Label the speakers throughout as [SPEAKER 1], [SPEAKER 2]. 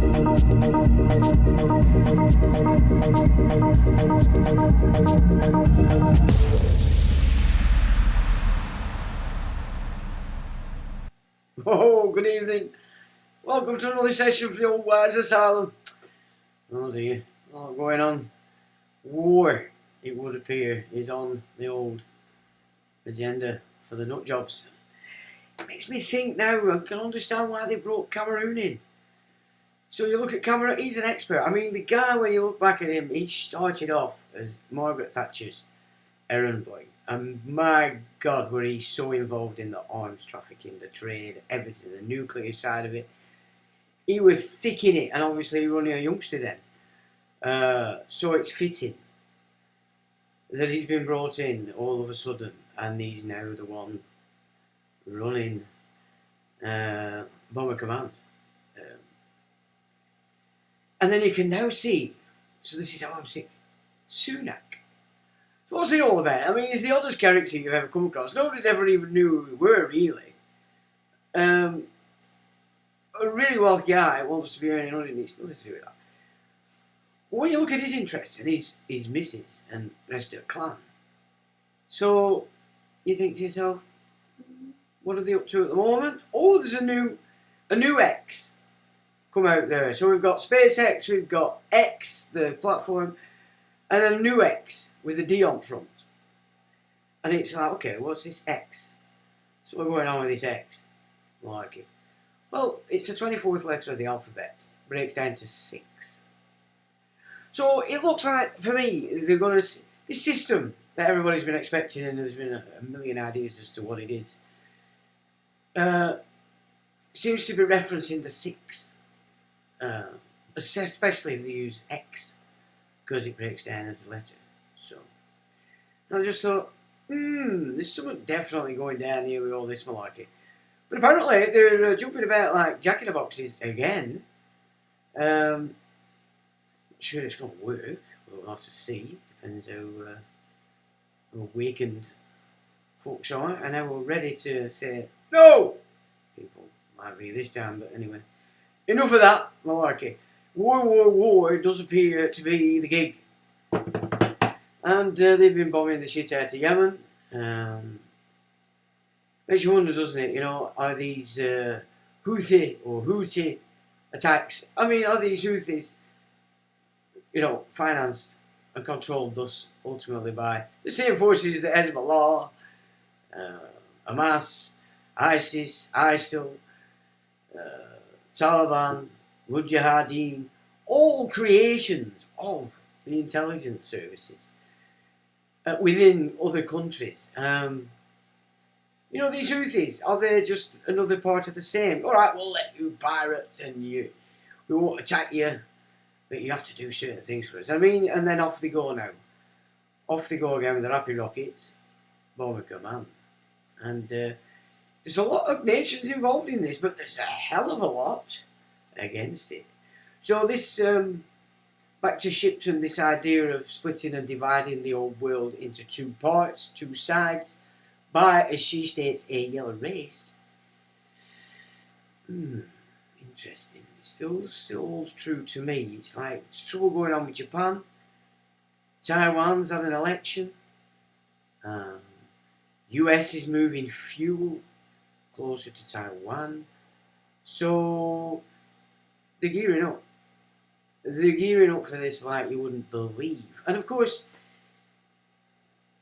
[SPEAKER 1] Oh, good evening. Welcome to another session for the Old Wise Asylum. Oh dear, a lot going on. War, it would appear, is on the old agenda for the nut jobs. It makes me think now, I can understand why they brought Cameroon in. So you look at Cameroon, he's an expert. I mean, the guy, when you look back at him, he started off as Margaret Thatcher's errand boy. And my God, were he so involved in the arms trafficking, the trade, everything, the nuclear side of it. He was thick in it, and obviously he was only a youngster then. So it's fitting that he's been brought in all of a sudden, and he's now the one running Bomber Command. And then you can now see, so this is how I'm seeing, Sunak. So what's he all about? I mean, he's the oddest character you've ever come across. Nobody ever even knew who we were, really. A really wealthy guy wants to be earning money, and it's nothing to do with that. When you look at his interests and his missus and the rest of the clan, so you think to yourself, what are they up to at the moment? Oh, there's a new X come out there. So we've got SpaceX, we've got X, the platform, and then a new X with a D on front. And it's like, okay, what's this X? So what's going on with this X? I like it. Well, it's the 24th letter of the alphabet. Breaks down to 6. So it looks like, for me, they're going to... This system that everybody's been expecting, and there's been a million ideas as to what it is, seems to be referencing the 6. Especially if they use X, because it breaks down as a letter. So I just thought, there's something definitely going down here with all this malarkey. But apparently they're jumping about like jack-in-the-boxes again. Not sure it's going to work. We'll have to see. Depends how awakened folks are and how we're ready to say no. People might be this time, but anyway. Enough of that malarkey. War does appear to be the gig. And they've been bombing the shit out of Yemen. Makes you wonder, doesn't it? You know, are these Houthi attacks? I mean, are these Houthis, you know, financed and controlled thus ultimately by the same forces that Hezbollah, Hamas, ISIS, ISIL, Taliban, Mujahideen, all creations of the intelligence services within other countries. You know, these Houthis, are they just another part of the same? All right, we'll let you pirate and we won't attack you, but you have to do certain things for us. I mean, and then off they go now. Off they go again with their happy rockets, Bomber Command. And there's a lot of nations involved in this, but there's a hell of a lot against it. So this, back to Shipton, this idea of splitting and dividing the old world into 2 parts, 2 sides, by, as she states, a yellow race. Interesting. It still holds true to me. It's like, there's trouble going on with Japan. Taiwan's had an election. US is moving fuel closer to Taiwan. So they're gearing up. They're gearing up for this like you wouldn't believe. And of course,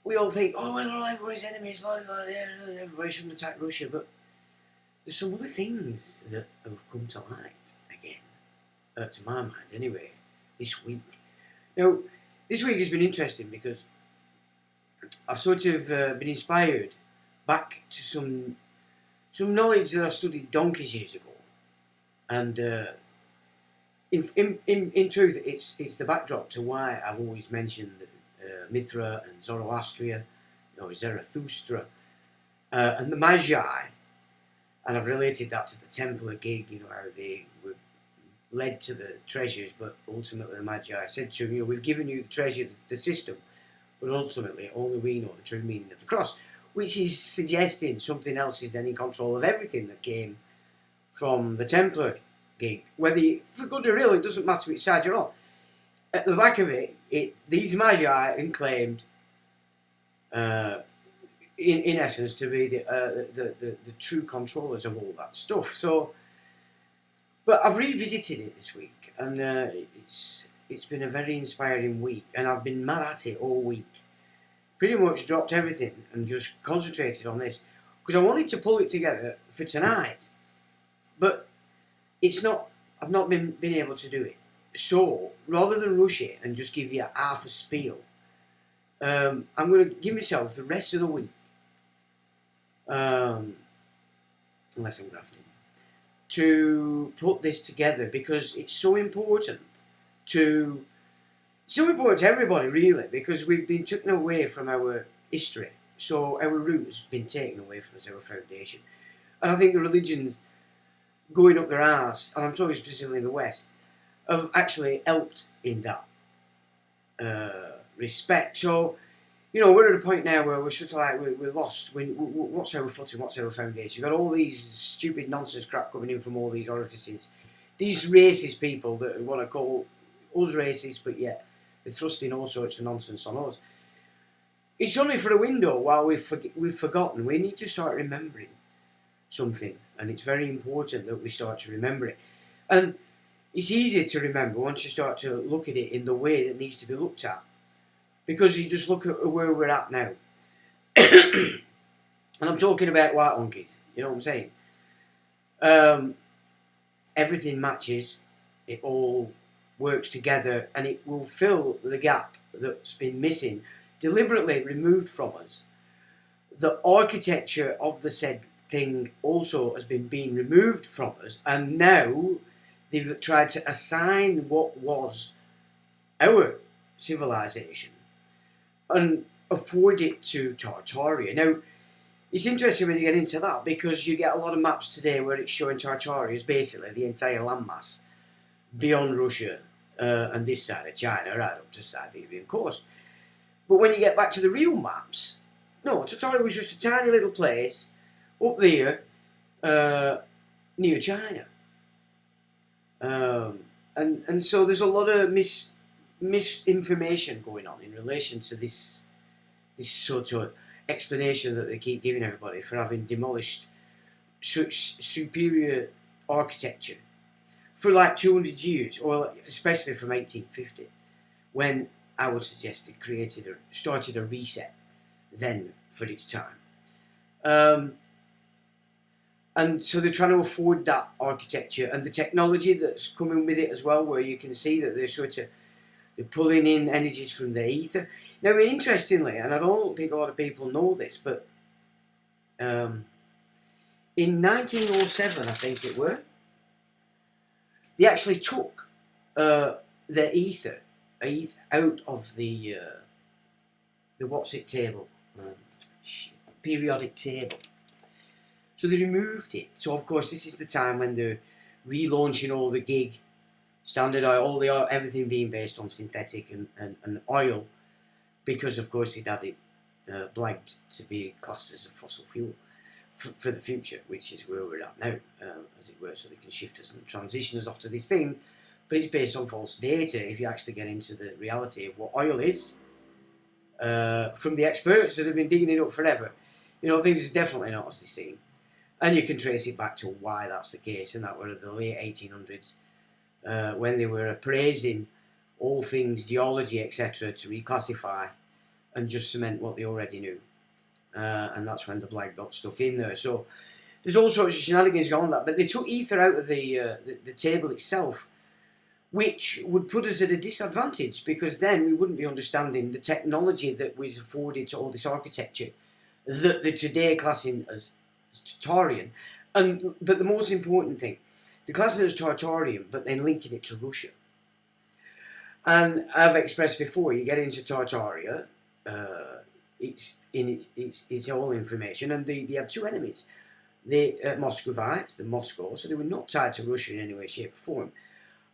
[SPEAKER 1] we all think, oh, well, everybody's enemies, blah, blah, blah, everybody shouldn't attack Russia. But there's some other things that have come to light again, to my mind anyway, this week. Now, this week has been interesting because I've sort of been inspired back to some knowledge that I studied donkeys years ago. And in truth, it's the backdrop to why I've always mentioned Mithra and Zoroastria, you know, Zarathustra, and the Magi. And I've related that to the Templar gig, you know, how they were led to the treasures, but ultimately the Magi said to him, you know, we've given you the treasure, the system, but ultimately only we know the true meaning of the cross, which is suggesting something else is then in control of everything that came from the Templar gig. Whether you, for good or ill, it doesn't matter which side you're on. At the back of it, these magi claimed, in essence, to be the true controllers of all that stuff. So, but I've revisited it this week, and it's been a very inspiring week, and I've been mad at it all week. Pretty much dropped everything and just concentrated on this because I wanted to pull it together for tonight, but it's not. I've not been able to do it. So rather than rush it and just give you half a spiel, I'm going to give myself the rest of the week, unless I'm grafting, to put this together because it's so important to. So important to everybody, really, because we've been taken away from our history. So our roots have been taken away from us, our foundation. And I think the religions going up their arse, and I'm talking specifically in the West, have actually helped in that respect. So, you know, we're at a point now where we're sort of like, we're lost. What's our footing? What's our foundation? You've got all these stupid nonsense crap coming in from all these orifices. These racist people that want to call us racist, but yet they're thrusting all sorts of nonsense on us. It's only for a window while we've forgotten. We need to start remembering something, and it's very important that we start to remember it. And it's easier to remember once you start to look at it in the way that needs to be looked at, because you just look at where we're at now. And I'm talking about white monkeys, you know what I'm saying? Everything matches, it all works together, and it will fill the gap that's been missing, deliberately removed from us. The architecture of the said thing also has been being removed from us, and now they've tried to assign what was our civilization and afford it to Tartaria. Now, it's interesting when you get into that, because you get a lot of maps today where it's showing Tartaria as basically the entire landmass beyond Russia and this side of China, right up to Siberian coast. But when you get back to the real maps, no, Tartaria was just a tiny little place up there near China. And so there's a lot of misinformation going on in relation to this sort of explanation that they keep giving everybody for having demolished such superior architecture for like 200 years, or especially from 1850, when I would suggest it started a reset then for its time. And so they're trying to afford that architecture and the technology that's coming with it as well, where you can see that they're pulling in energies from the ether. Now, interestingly, and I don't think a lot of people know this, but in 1907, I think it were, they actually took the ether out of the what's it table, periodic table. So they removed it. So of course this is the time when they're relaunching all the gig, standard oil, everything being based on synthetic and oil, because of course they'd had it blagged to be classed as a fossil fuel for the future, which is where we're at now, as it were, so they can shift us and transition us off to this thing. But it's based on false data if you actually get into the reality of what oil is, from the experts that have been digging it up forever. You know, things is definitely not as they seem. And you can trace it back to why that's the case, and that were the late 1800s, when they were appraising all things geology, etc., to reclassify and just cement what they already knew. And that's when the blag got stuck in there. So there's all sorts of shenanigans going on that. But they took ether out of the table itself, which would put us at a disadvantage, because then we wouldn't be understanding the technology that was afforded to all this architecture that they're today classing as Tartarian. But the most important thing, the classing as Tartarian, but then linking it to Russia. And I've expressed before, you get into Tartaria, it's all information, and they had two enemies. The Muscovites, the Moscow, so they were not tied to Russia in any way, shape or form,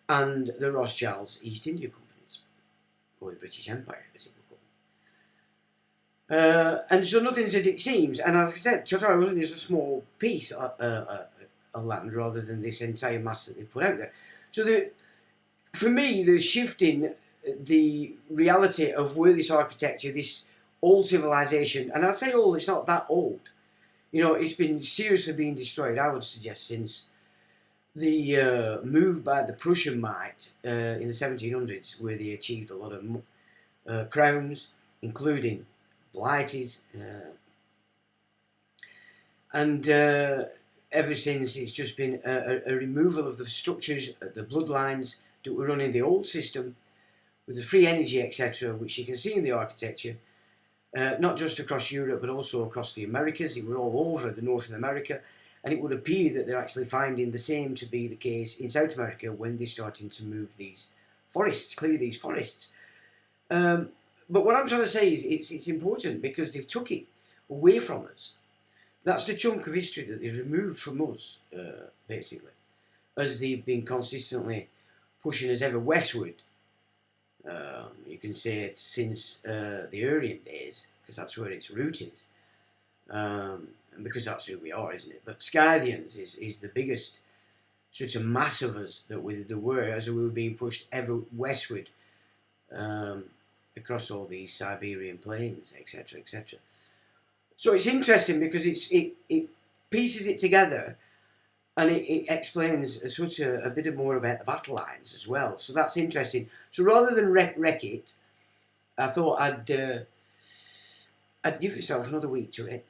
[SPEAKER 1] and the Rothschilds East India Companies, or the British Empire, as it were called. And so nothing's as it seems, and as I said, Tartaria wasn't just a small piece, of land rather than this entire mass that they put out there. So for me, the shifting the reality of where this architecture, this old civilization, and I'd say old, it's not that old. It's been seriously being destroyed, I would suggest, since the move by the Prussian might in the 1700s, where they achieved a lot of crowns, including blighties, and ever since it's just been a removal of the structures, the bloodlines that were running the old system with the free energy, etc., which you can see in the architecture, not just across Europe but also across the Americas. It were all over the North of America, and it would appear that they're actually finding the same to be the case in South America when they're starting to move these forests, clear these forests. But what I'm trying to say is it's important because they've took it away from us. That's the chunk of history that they've removed from us, basically, as they've been consistently pushing us ever westward. You can say since the Aryan days, because that's where its root is, and because that's who we are, isn't it? But Scythians is the biggest sort of mass of us that there were as we were being pushed ever westward across all these Siberian plains, etc., etc. So it's interesting because it pieces it together, and it explains a bit more about the battle lines as well. So that's interesting. So rather than wreck it, I thought I'd give myself another week to it,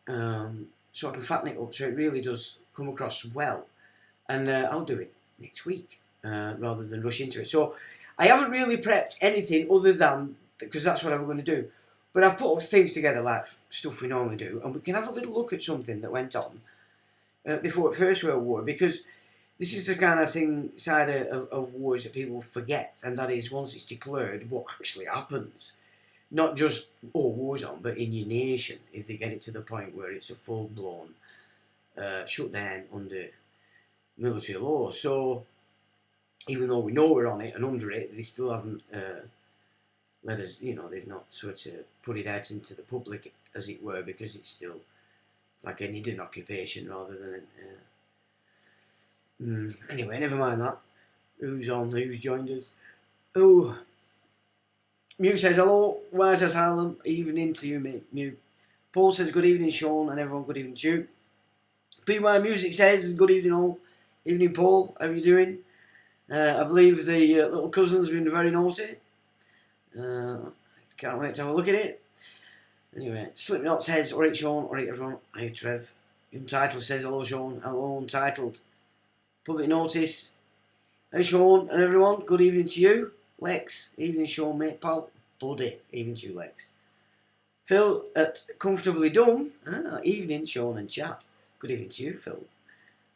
[SPEAKER 1] so I can fatten it up so it really does come across well. And I'll do it next week rather than rush into it. So I haven't really prepped anything other than, because that's what I'm going to do. But I've put things together like stuff we normally do, and we can have a little look at something that went on before the First World War, because this is the kind of side of wars that people forget, and that is once it's declared, what actually happens. Not just war's on, but in your nation, if they get it to the point where it's a full-blown shutdown under military law. So even though we know we're on it and under it, they still haven't let us, they've not sort of put it out into the public, as it were, because it's still like an hidden occupation rather than anyway, never mind that. Who's joined us? Oh, Mew says hello, wise asylum, evening to you, mate. Mew. Paul says good evening, Sean, and everyone, good evening to you. PY Music says good evening all. Evening, Paul, how are you doing? I believe the little cousin's been very naughty. Can't wait to have a look at it. Anyway, Slipknot says, alright Sean, alright everyone, hi Trev. Untitled says, hello Sean, hello Untitled. Public notice, hi Sean and everyone, good evening to you. Lex, evening Sean mate, pal, bloody, evening to you Lex. Phil at Comfortably Dumb, evening Sean and chat, good evening to you Phil.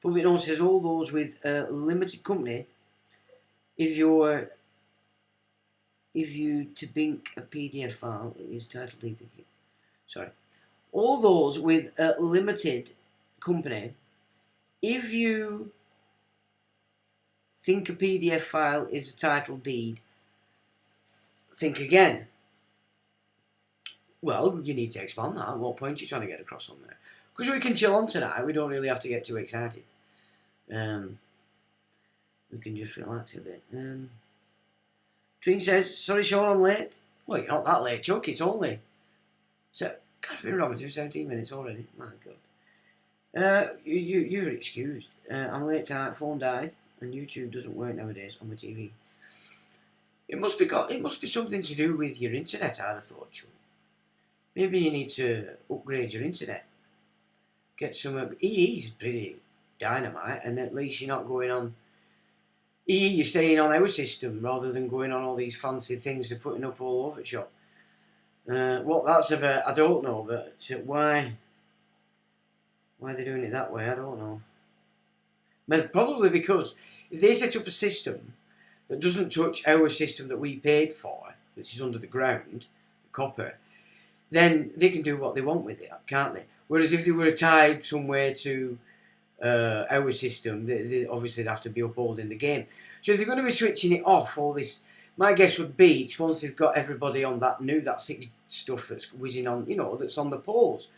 [SPEAKER 1] Public notice says, all those with limited company, if you to bink a PDF file, it is titled all those with a limited company, if you think a PDF file is a title deed, think again. Well, you need to expand that. What point are you trying to get across on there? Because we can chill on tonight. We don't really have to get too excited. We can just relax a bit. Treen says, sorry Sean, I'm late. Well, you're not that late, Chuck. It's only... So, God, I've been Robert 17 minutes already. My God. You're excused. I'm late tonight. Phone died, and YouTube doesn't work nowadays on the TV. It must be something to do with your internet, I'd have thought, Chuck. Maybe you need to upgrade your internet. Get some... EE's pretty dynamite, and at least you're not going on... EE, you're staying on our system rather than going on all these fancy things they're putting up all over the shop. What that's about, I don't know, but why they're doing it that way, I don't know. But probably because if they set up a system that doesn't touch our system that we paid for, which is under the ground, the copper, then they can do what they want with it, can't they? Whereas if they were tied somewhere to our system, they obviously have to be upholding the game. So if they're going to be switching it off, all this, my guess would be once they've got everybody on that 6 stuff that's whizzing on, that's on the poles.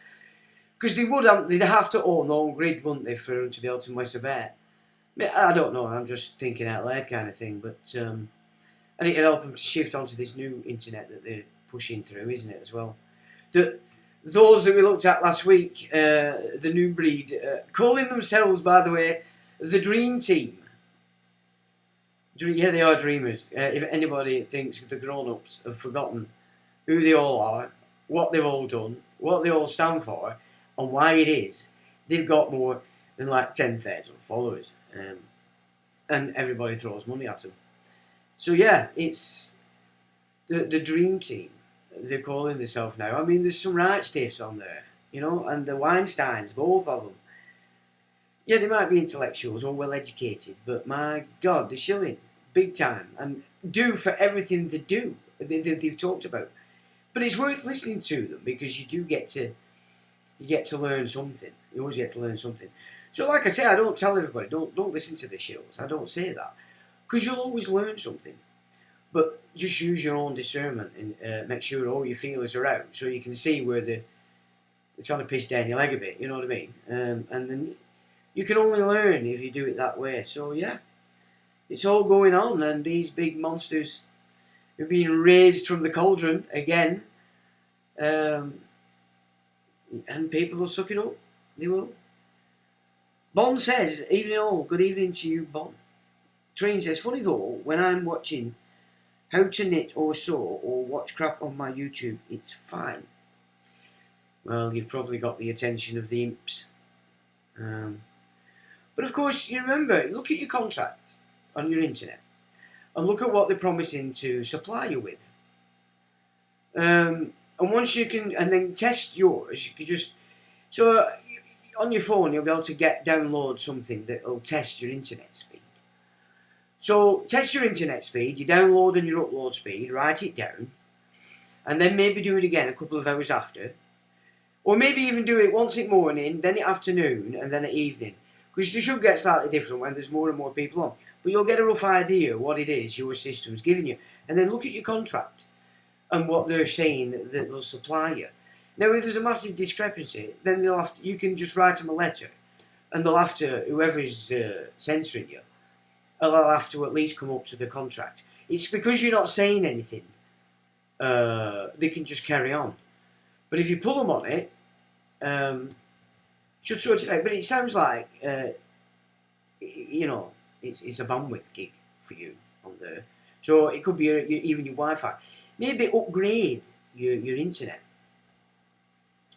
[SPEAKER 1] Because they'd have to own their own grid, wouldn't they, for them to be able to miss a bet. I don't know, I'm just thinking out loud kind of thing, but and it can help them to shift onto this new internet that they're pushing through, isn't it, as well? Those that we looked at last week, the new breed, calling themselves, by the way, the Dream Team. Yeah, they are dreamers. If anybody thinks the grown-ups have forgotten who they all are, what they've all done, what they all stand for, and why it is, they've got more than like 10,000 followers. And everybody throws money at them. So yeah, it's the Dream Team. They're calling themselves now. I mean, there's some right stiffs on there, you know, and the Weinsteins, both of them. Yeah, they might be intellectuals or well educated, but my God, they're shilling big time and do for everything they do. They've talked about. But it's worth listening to them because you get to learn something. You always get to learn something. So, like I say, I don't tell everybody don't listen to the shows. I don't say that because you'll always learn something. But just use your own discernment and make sure all your feelers are out so you can see where they're trying to piss down your leg a bit, you know what I mean? And then you can only learn if you do it that way. So, yeah, it's all going on, and these big monsters are being raised from the cauldron again. And people will suck it up. They will. Bon says, evening all, good evening to you, Bon. Train says, funny though, when I'm watching how to knit or sew or watch crap on my YouTube, it's fine. Well, you've probably got the attention of the imps. But of course, you remember, look at your contract on your internet and look at what they're promising to supply you with. And once you can, and then test yours, you can just, so on your phone you'll be able to download something that will test your internet speed. So test your internet speed, your download and your upload speed, write it down, and then maybe do it again a couple of hours after. Or maybe even do it once in morning, then at afternoon, and then at evening. Because they should get slightly different when there's more and more people on. But you'll get a rough idea what it is your system's giving you. And then look at your contract and what they're saying that they'll supply you. Now, if there's a massive discrepancy, then you can just write them a letter, and they'll have to, whoever's censoring you, they'll have to at least come up to the contract. It's because you're not saying anything, they can just carry on. But if you pull them on it, should sort it out. But it sounds like, you know, it's a bandwidth gig for you on there. So it could be even your Wi-Fi. Maybe upgrade your internet.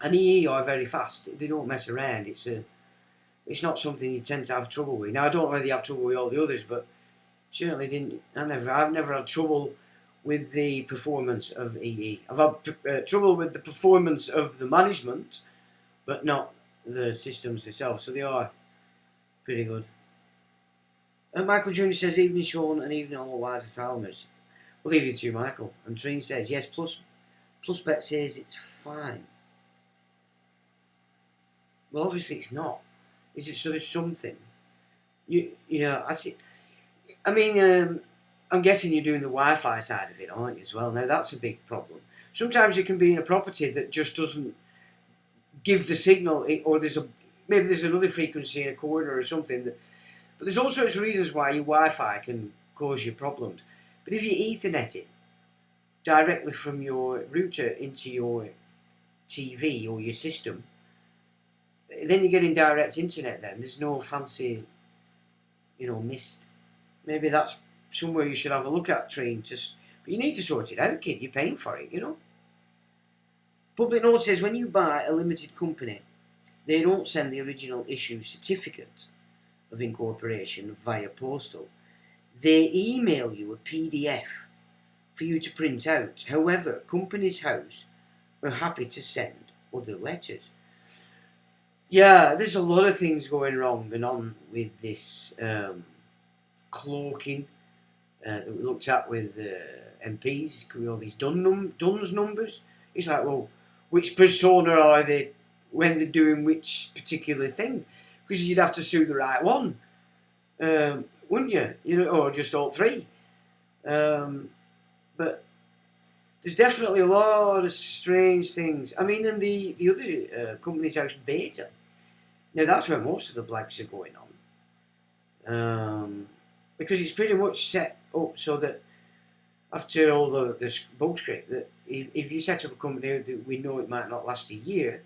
[SPEAKER 1] And EE are very fast. They don't mess around. It's not something you tend to have trouble with. Now, I don't know whether you have trouble with all the others, but certainly didn't. I've never had trouble with the performance of EE. I've had trouble with the performance of the management, but not the systems themselves. So they are pretty good. And Michael Jr. says, evening Sean and evening all the wise asylums. Well, evening to you, Michael. And Treen says, yes, plus bet says it's fine. Well, obviously it's not. Is it? So there's something. I see. I mean, I'm guessing you're doing the Wi-Fi side of it, aren't you, as well? Now, that's a big problem. Sometimes you can be in a property that just doesn't give the signal, or maybe there's another frequency in a corner or something. But there's all sorts of reasons why your Wi-Fi can cause you problems. But if you Ethernet it directly from your router into your TV or your system, then you're getting direct internet then. There's no fancy, mist. Maybe that's somewhere you should have a look at, Train. But you need to sort it out, kid. You're paying for it, Public Note says, when you buy a limited company, they don't send the original issue certificate of incorporation via postal. They email you a PDF for you to print out. However, Companies House are happy to send other letters. Yeah, there's a lot of things going wrong and on with this cloaking that we looked at with MPs, all these DUNS numbers. It's like, well, which persona are they when they're doing which particular thing? Because you'd have to sue the right one, wouldn't you? Or just all three. But there's definitely a lot of strange things. I mean, and the other company's house beta. Now that's where most of the blags are going on, because it's pretty much set up so that after all the bug scrape, that if you set up a company that we know it might not last a year,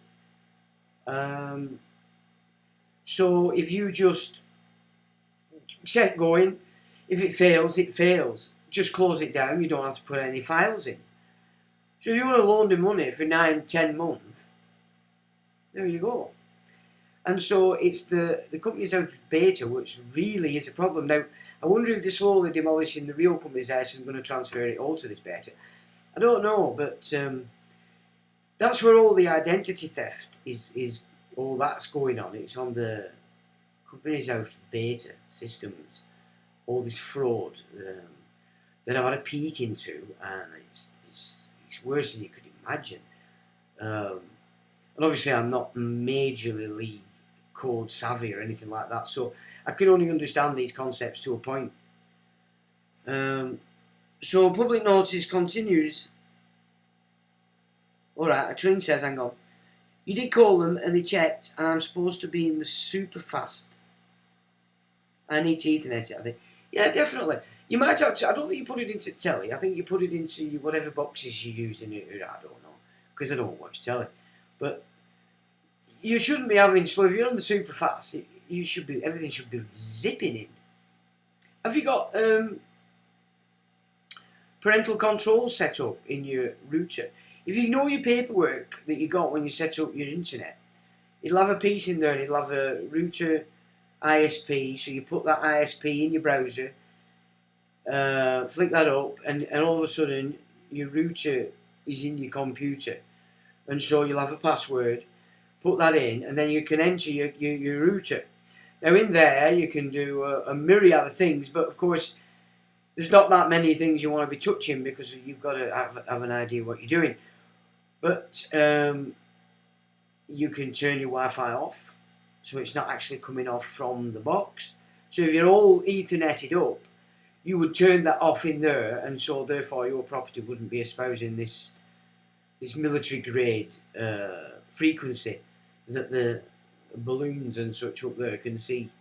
[SPEAKER 1] so if you just set going, if it fails, it fails. Just close it down. You don't have to put any files in. So if you want to loan the money for 9-10 months, there you go. And so it's the company's out beta which really is a problem. Now, I wonder if they're slowly demolishing the real company's house and going to transfer it all to this beta. I don't know, but that's where all the identity theft is all that's going on. It's on the company's house beta systems. All this fraud that I've had a peek into, and it's worse than you could imagine. And obviously I'm not majorly code savvy or anything like that, so I can only understand these concepts to a point. So public notice continues. Alright, a train says, hang on. You did call them and they checked, and I'm supposed to be in the super fast. I need to Ethernet it, I think. Yeah, definitely. You might have to, I don't think you put it into telly. I think you put it into whatever boxes you use in it. I don't know, because I don't watch telly. But you shouldn't be having slow. If you're on the super fast, everything should be zipping in. Have you got parental control set up in your router? If you ignore your paperwork that you got when you set up your internet, it'll have a piece in there and it'll have a router ISP, so you put that ISP in your browser, flick that up, and all of a sudden your router is in your computer, and so you'll have a password, put that in, and then you can enter your router. Now in there you can do a myriad of things, but of course there's not that many things you want to be touching because you've got to have an idea what you're doing. But you can turn your Wi-Fi off, so it's not actually coming off from the box. So if you're all Etherneted up, you would turn that off in there, and so therefore your property wouldn't be espousing this military grade frequency that the balloons and such up there can see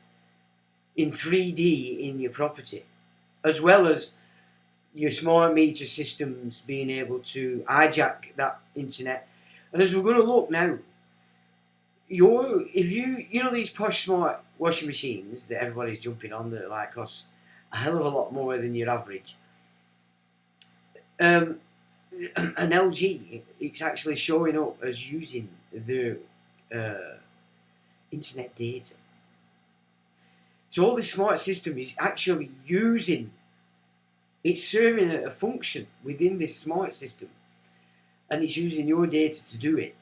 [SPEAKER 1] in 3D in your property, as well as your smart meter systems being able to hijack that internet. And as we're going to look now, if you know these posh smart washing machines that everybody's jumping on that like cost a hell of a lot more than your average, an LG, it's actually showing up as using the internet data. So all this smart system is actually it's serving a function within this smart system, and it's using your data to do it.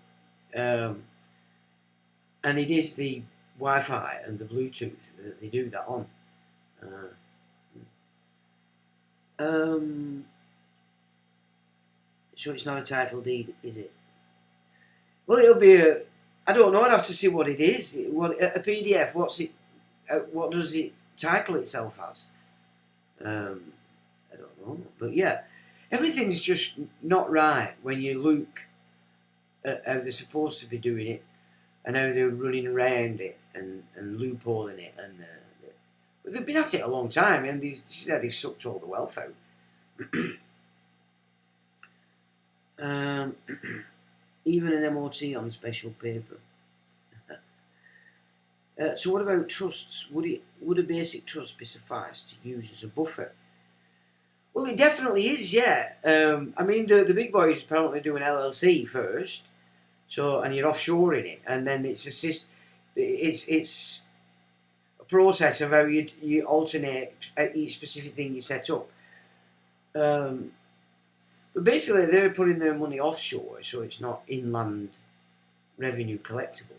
[SPEAKER 1] And it is the Wi-Fi and the Bluetooth that they do that on. So it's not a title deed, is it? Well, it'll be I don't know. I'd have to see what it is. A PDF. What's it? What does it title itself as? I don't know. But yeah, everything's just not right when you look at how they're supposed to be doing it, and how they're running around it and loopholing it, but they've been at it a long time, and this is how they've sucked all the wealth out. Even an MOT on special paper. So what about trusts? Would a basic trust be suffice to use as a buffer? Well, it definitely is, yeah. I mean, the big boys apparently do an LLC first, and you're offshoring it, and then it's a process of how you alternate each specific thing you set up. But basically, they're putting their money offshore, so it's not inland revenue collectible.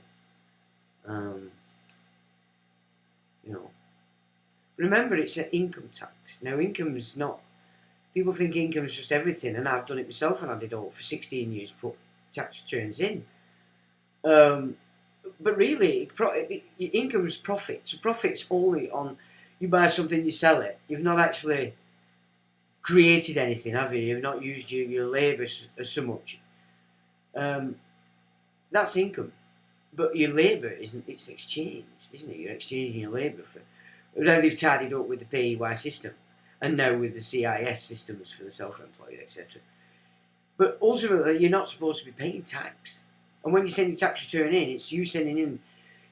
[SPEAKER 1] Remember, it's an income tax. Now, income is not. People think income is just everything, and I've done it myself, and I did all for 16 years, put tax returns in. But really, income is profit. So profit's only on you buy something, you sell it. You've not actually created anything, have you? You've not used your labour so much. That's income. But your labour isn't, it's exchange, isn't it? You're exchanging your labour for. Now they've tidied up with the PEY system and now with the CIS systems for the self-employed, etc. But ultimately, you're not supposed to be paying tax. And when you send your tax return in, it's you sending in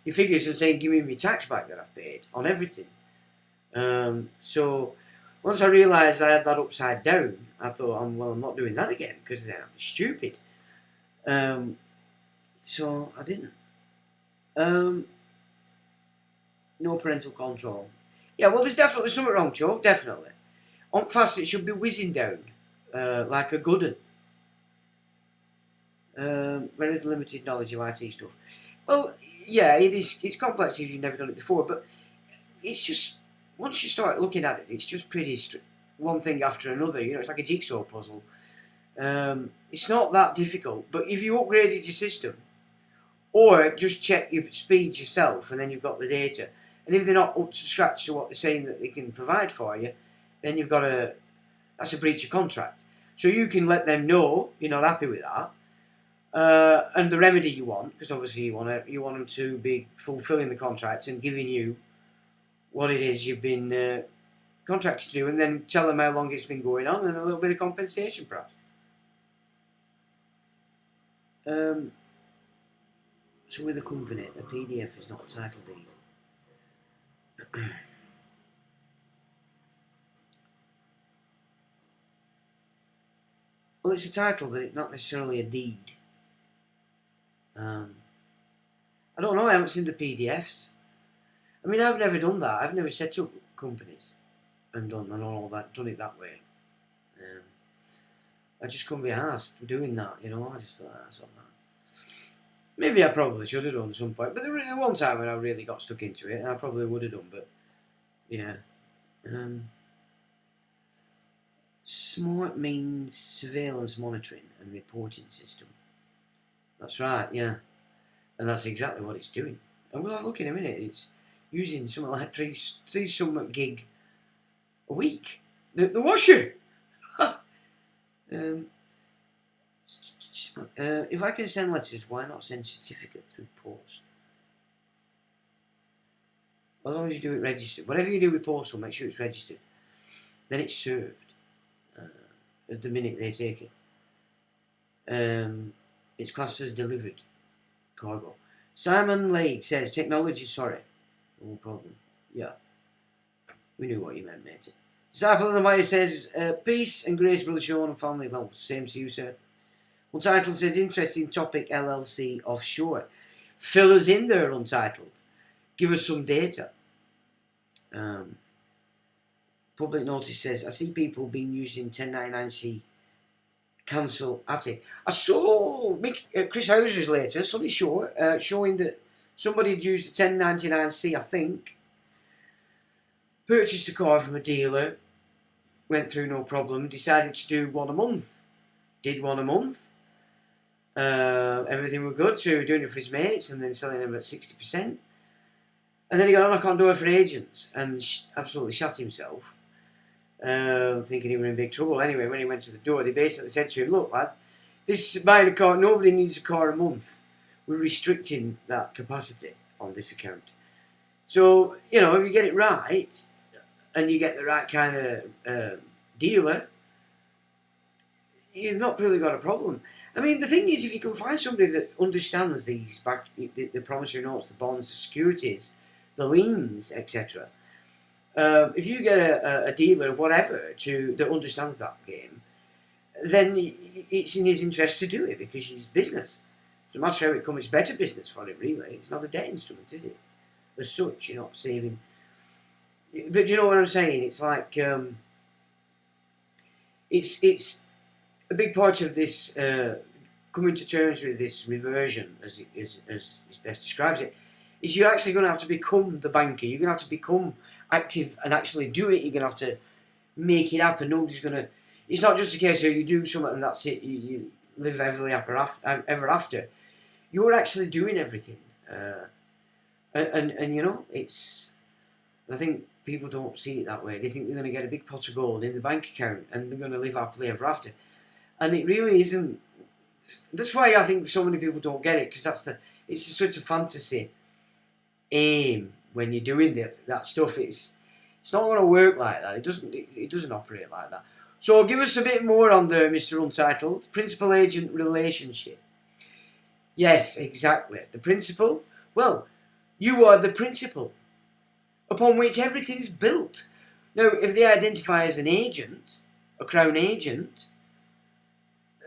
[SPEAKER 1] your figures and saying, give me my tax back that I've paid on everything. So once I realised I had that upside down, I thought, I'm not doing that again because then I'm stupid. So I didn't. No parental control. Yeah, well, there's definitely something wrong, Joe. Definitely. On fast, it should be whizzing down like a good one. Very limited knowledge of IT stuff. Well, yeah, it is. It's complex if you've never done it before, but it's just once you start looking at it, it's just pretty one thing after another. You know, it's like a jigsaw puzzle. It's not that difficult, but if you upgraded your system, or just check your speeds yourself, and then you've got the data, and if they're not up to scratch to what they're saying that they can provide for you, then you've got that's a breach of contract. So you can let them know you're not happy with that. And the remedy you want, because obviously you want them to be fulfilling the contract and giving you what it is you've been contracted to do, and then tell them how long it's been going on and a little bit of compensation, perhaps. So with a company, a PDF is not a title deed. Well, it's a title, but it's not necessarily a deed. I don't know, I haven't seen the PDFs. I mean, I've never done that. I've never set up companies and done it that way. I just couldn't be asked doing that, you know. I just thought that's all that. Maybe I probably should have done at some point, but there was one time when I really got stuck into it, and I probably would have done. But yeah, SMART means surveillance monitoring and reporting system. That's right, yeah. And that's exactly what it's doing. And we'll have a look in a minute. It's using something like three something gig a week. The washer! If I can send letters, why not send certificates through post? As long as you do it registered. Whatever you do with postal, make sure it's registered. Then it's served at the minute they take it. It's classed as delivered cargo. Simon Lake says, technology, sorry. No problem. Yeah. We knew what you meant, mate. Disciple of the Maya says, peace and grace, Brother Sean and family. Well, same to you, sir. Untitled says, interesting topic, LLC offshore. Fill us in there, Untitled. Give us some data. Public Notice says, I see people being using 1099C cancel ATI. I saw Chris Houser's later, somebody showing that somebody had used the 1099C, I think, purchased a car from a dealer, went through no problem, decided to do one a month. Did one a month. Everything was good, so he was doing it for his mates and then selling them at 60%. And then he got on a condo for agents and absolutely shot himself, thinking he was in big trouble. Anyway, when he went to the door, they basically said to him, look, lad, this is buying a car, nobody needs a car a month. We're restricting that capacity on this account. So, you know, if you get it right, and you get the right kind of dealer, you've not really got a problem. I mean, the thing is, if you can find somebody that understands these the promissory notes, the bonds, the securities, the liens, etc. If you get a dealer of whatever that understands that game, then it's in his interest to do it because it's business. So no matter how it comes, it's better business for him, really. It's not a debt instrument, is it? As such, you're not saving. But do you know what I'm saying? It's like it's a big part of this coming to terms with this reversion, as best describes it, is you're actually going to have to become the banker. You're going to have to become active and actually do it. You're going to have to make it happen. Nobody's going to. It's not just a case of you do something and that's it. You live heavily ever after. You're actually doing everything, and you know it's. I think people don't see it that way. They think they're going to get a big pot of gold in the bank account and they're going to live happily ever after. And it really isn't. That's why I think so many people don't get it, because it's a sort of fantasy aim when you're doing that stuff. It's not going to work like that. It doesn't operate like that. So give us a bit more on the Mr. Untitled principal agent relationship. Yes, exactly. The principal. Well, you are the principal upon which everything's built. Now, if they identify as an agent, a crown agent,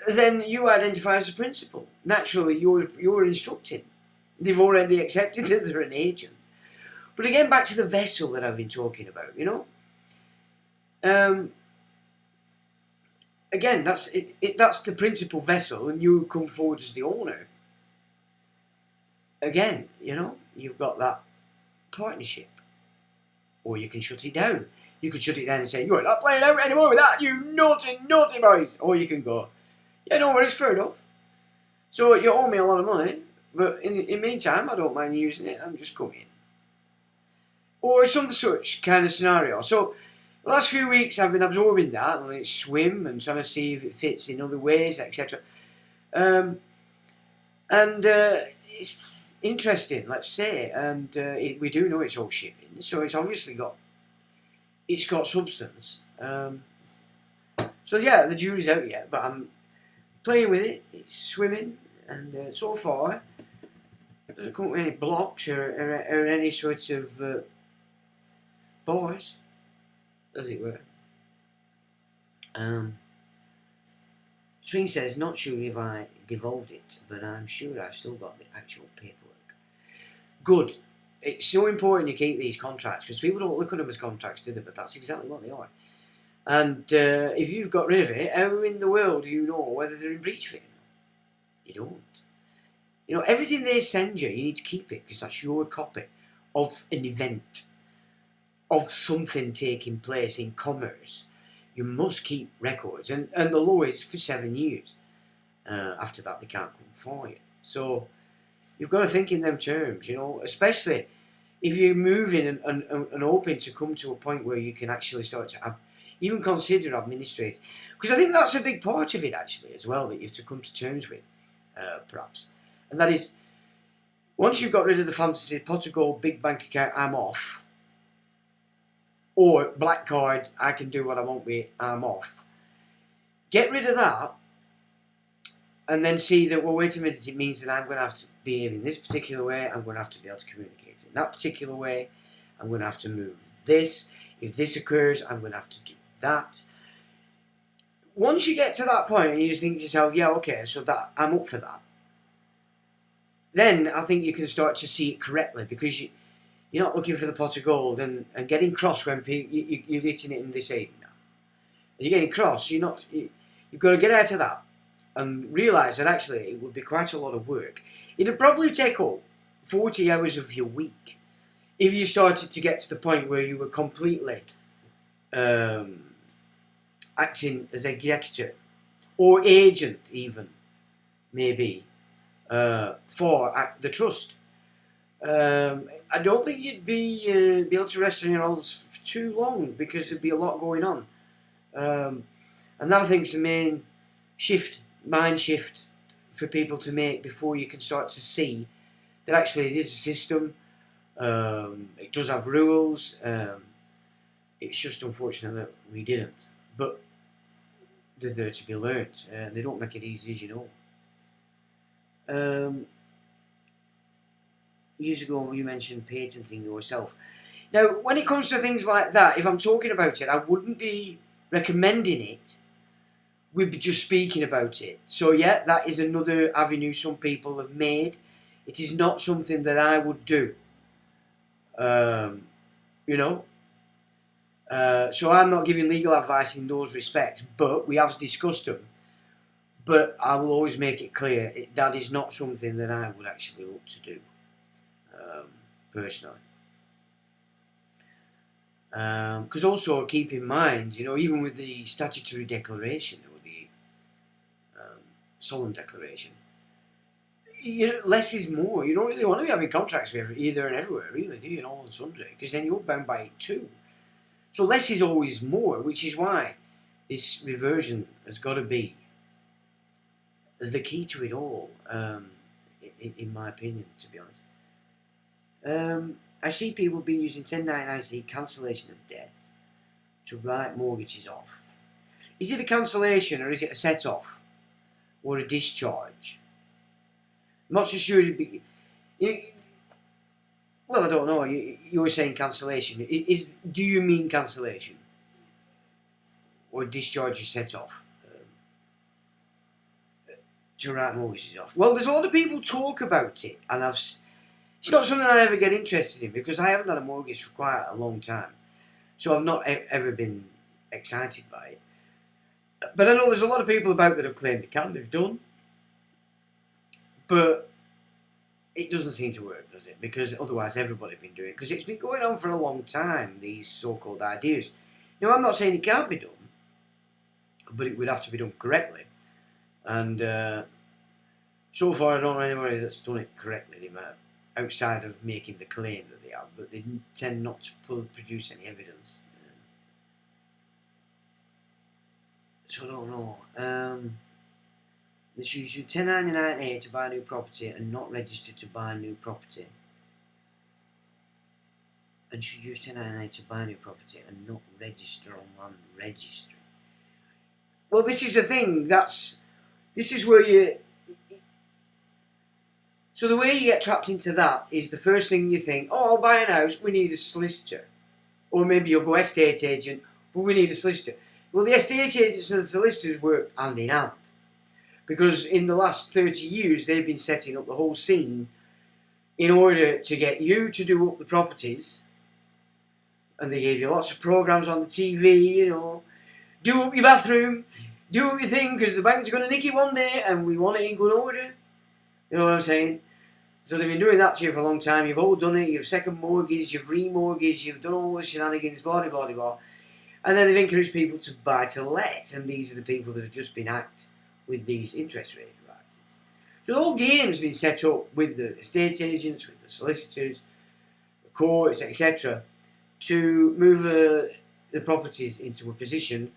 [SPEAKER 1] then you identify as a principal. Naturally, you're instructing. They've already accepted that they're an agent. But again, back to the vessel that I've been talking about, again, that's that's the principal vessel, and you come forward as the owner. Again, you've got that partnership. Or you can shut it down. You could shut it down and say, you're not playing out anymore with that, you naughty, naughty boys. Or you can go, yeah, no worries, fair enough. So you owe me a lot of money, but in the meantime, I don't mind using it, I'm just coming. Or some such kind of scenario. So the last few weeks I've been absorbing that, and letting it swim and trying to see if it fits in other ways, etc. It's interesting, let's say, and we do know it's all shipping, so it's obviously got substance. So yeah, the jury's out yet, but I'm playing with it. It's swimming, and so far it doesn't come with any blocks or any sort of bars, as it were. String says, not sure if I devolved it, but I'm sure I've still got the actual paperwork. Good. It's so important you keep these contracts, because people don't look at them as contracts, do they? But that's exactly what they are. And if you've got rid of it, how in the world do you know whether they're in breach of it? You don't. Everything they send you, you need to keep it, because that's your copy of an event, of something taking place in commerce. You must keep records, and the law is for 7 years. After that, they can't come for you. So you've got to think in them terms, especially if you're moving and hoping to come to a point where you can actually start to even consider administrating. Because I think that's a big part of it, actually, as well, that you have to come to terms with, perhaps. And that is, once you've got rid of the fantasy, pot of gold, big bank account, I'm off, or black card, I can do what I want with it, I'm off. Get rid of that, and then see that, well, wait a minute, it means that I'm going to have to behave in this particular way, I'm going to have to be able to communicate in that particular way, I'm going to have to move this, if this occurs, I'm going to have to do that. Once you get to that point, and you just think to yourself, yeah, okay, so that I'm up for that, then I think you can start to see it correctly, because you're not looking for the pot of gold and getting cross when you're hitting it in this aid now. You're getting cross, you've got to get out of that and realise that actually it would be quite a lot of work. It would probably take up 40 hours of your week if you started to get to the point where you were completely acting as executor or agent even, maybe, for the trust. I don't think you'd be able to rest on your hands for too long, because there'd be a lot going on. And that, I think, is the main mind shift for people to make before you can start to see that actually it is a system. It does have rules. It's just unfortunate that we didn't. But they're there to be learnt, and they don't make it easy, as you know. Years ago you mentioned patenting yourself. Now, when it comes to things like that, if I'm talking about it, I wouldn't be recommending it. We'd be just speaking about it. So yeah, that is another avenue some people have made. It is not something that I would do. So I'm not giving legal advice in those respects, but we have discussed them. But I will always make it clear that is not something that I would actually look to do. Personally, because also keep in mind, even with the statutory declaration or the solemn declaration, less is more. You don't really want to be having contracts with either and everywhere, really, do you? All and sundry, because then you're bound by it too. So less is always more, which is why this reversion has got to be the key to it all, in my opinion, to be honest. I see people being using 1099-C cancellation of debt to write mortgages off. Is it a cancellation or is it a set-off or a discharge? I'm not so sure. Well, I don't know. You were saying cancellation. Do you mean cancellation or discharge is set off? To write mortgages off. Well, there's a lot of people talk about it, and it's not something I ever get interested in because I haven't had a mortgage for quite a long time, so I've not ever been excited by it. But I know there's a lot of people about that have claimed they can, they've done, but it doesn't seem to work, does it? Because otherwise everybody's been doing it, because it's been going on for a long time, these so-called ideas. Now, I'm not saying it can't be done, but it would have to be done correctly. And so far I don't know anybody that's done it correctly, outside of making the claim that they have, but they tend not to produce any evidence. So I don't know. They should use 1099-A to buy a new property and not register to buy a new property. And should use 1099-A to buy a new property and not register on land registry. Well, this is the thing. This is where you... So the way you get trapped into that is the first thing you think, oh, I'll buy a house, we need a solicitor. Or maybe you'll go estate agent, but we need a solicitor. Well, the estate agents and the solicitors work hand in hand. Because in the last 30 years, they've been setting up the whole scene in order to get you to do up the properties. And they gave you lots of programs on the TV, do up your bathroom, do up your thing, because the bank's going to nick it one day and we want it in good order. You know what I'm saying? So they've been doing that to you for a long time. You've all done it. You've second mortgage, you've remortgaged, you've done all the shenanigans, blah, blah, blah, blah. And then they've encouraged people to buy to let. And these are the people that have just been hacked with these interest rate rises. So the whole game's been set up with the estate agents, with the solicitors, the courts, etc., to move the properties into a position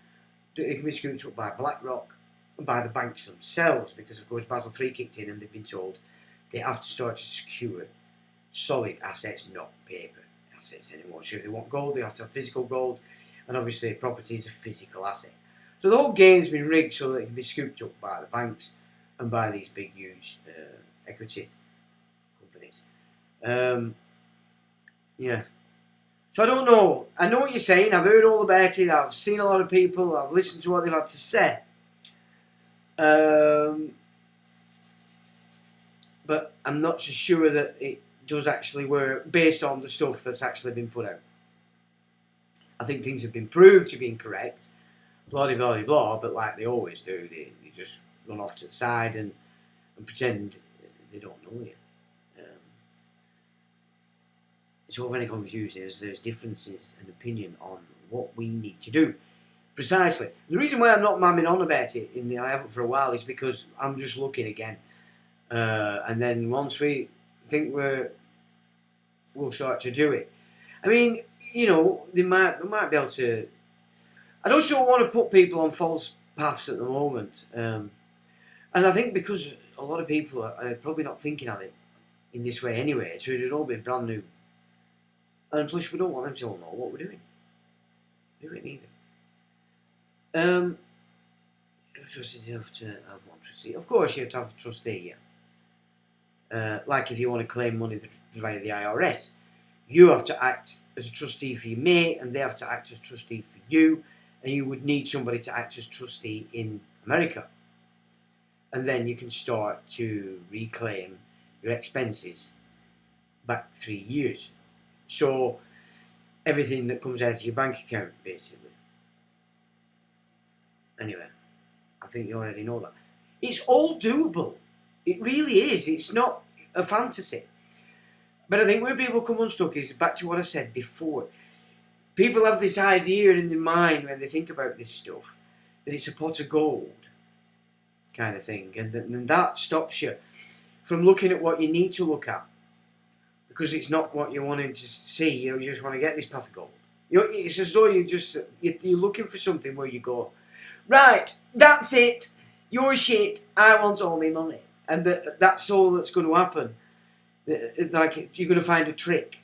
[SPEAKER 1] that they can be scooped up by BlackRock and by the banks themselves, because of course Basel III kicked in and they've been told they have to start to secure solid assets, not paper assets anymore. So if they want gold, they have to have physical gold, and obviously property is a physical asset. So the whole game's been rigged so that it can be scooped up by the banks and by these big, huge equity companies. Yeah. So I don't know. I know what you're saying. I've heard all about it. I've seen a lot of people. I've listened to what they've had to say. But I'm not so sure that it does actually work based on the stuff that's actually been put out. I think things have been proved to be incorrect. Blah, blah, blah, blah, but like they always do, they just run off to the side and pretend they don't know you. It's all very confusing as there's differences in opinion on what we need to do. Precisely. The reason why I'm not mamming on about it, and I haven't for a while, is because I'm just looking again. And then once we think we'll start to do it. I mean, they might be able to... I don't sort of want to put people on false paths at the moment. And I think because a lot of people are probably not thinking of it in this way anyway, so it'd all be brand new. And plus, we don't want them to all know what we're doing. Do it either. Trusted enough to have one trustee. Of course, you have to have a trustee, yeah. Like if you want to claim money via the IRS, you have to act as a trustee for your mate, and they have to act as trustee for you, and you would need somebody to act as trustee in America. And then you can start to reclaim your expenses back 3 years. So everything that comes out of your bank account, basically. Anyway, I think you already know that. It's all doable. It really is. It's not a fantasy. But I think where people come unstuck is back to what I said before. People have this idea in their mind when they think about this stuff that it's a pot of gold kind of thing. And then that stops you from looking at what you need to look at. Because it's not what you're wanting to see. You just want to get this pot of gold. It's as though you're looking for something where you go, right, that's it, you're shit, I want all my money. And that's all that's going to happen. Like, you're going to find a trick.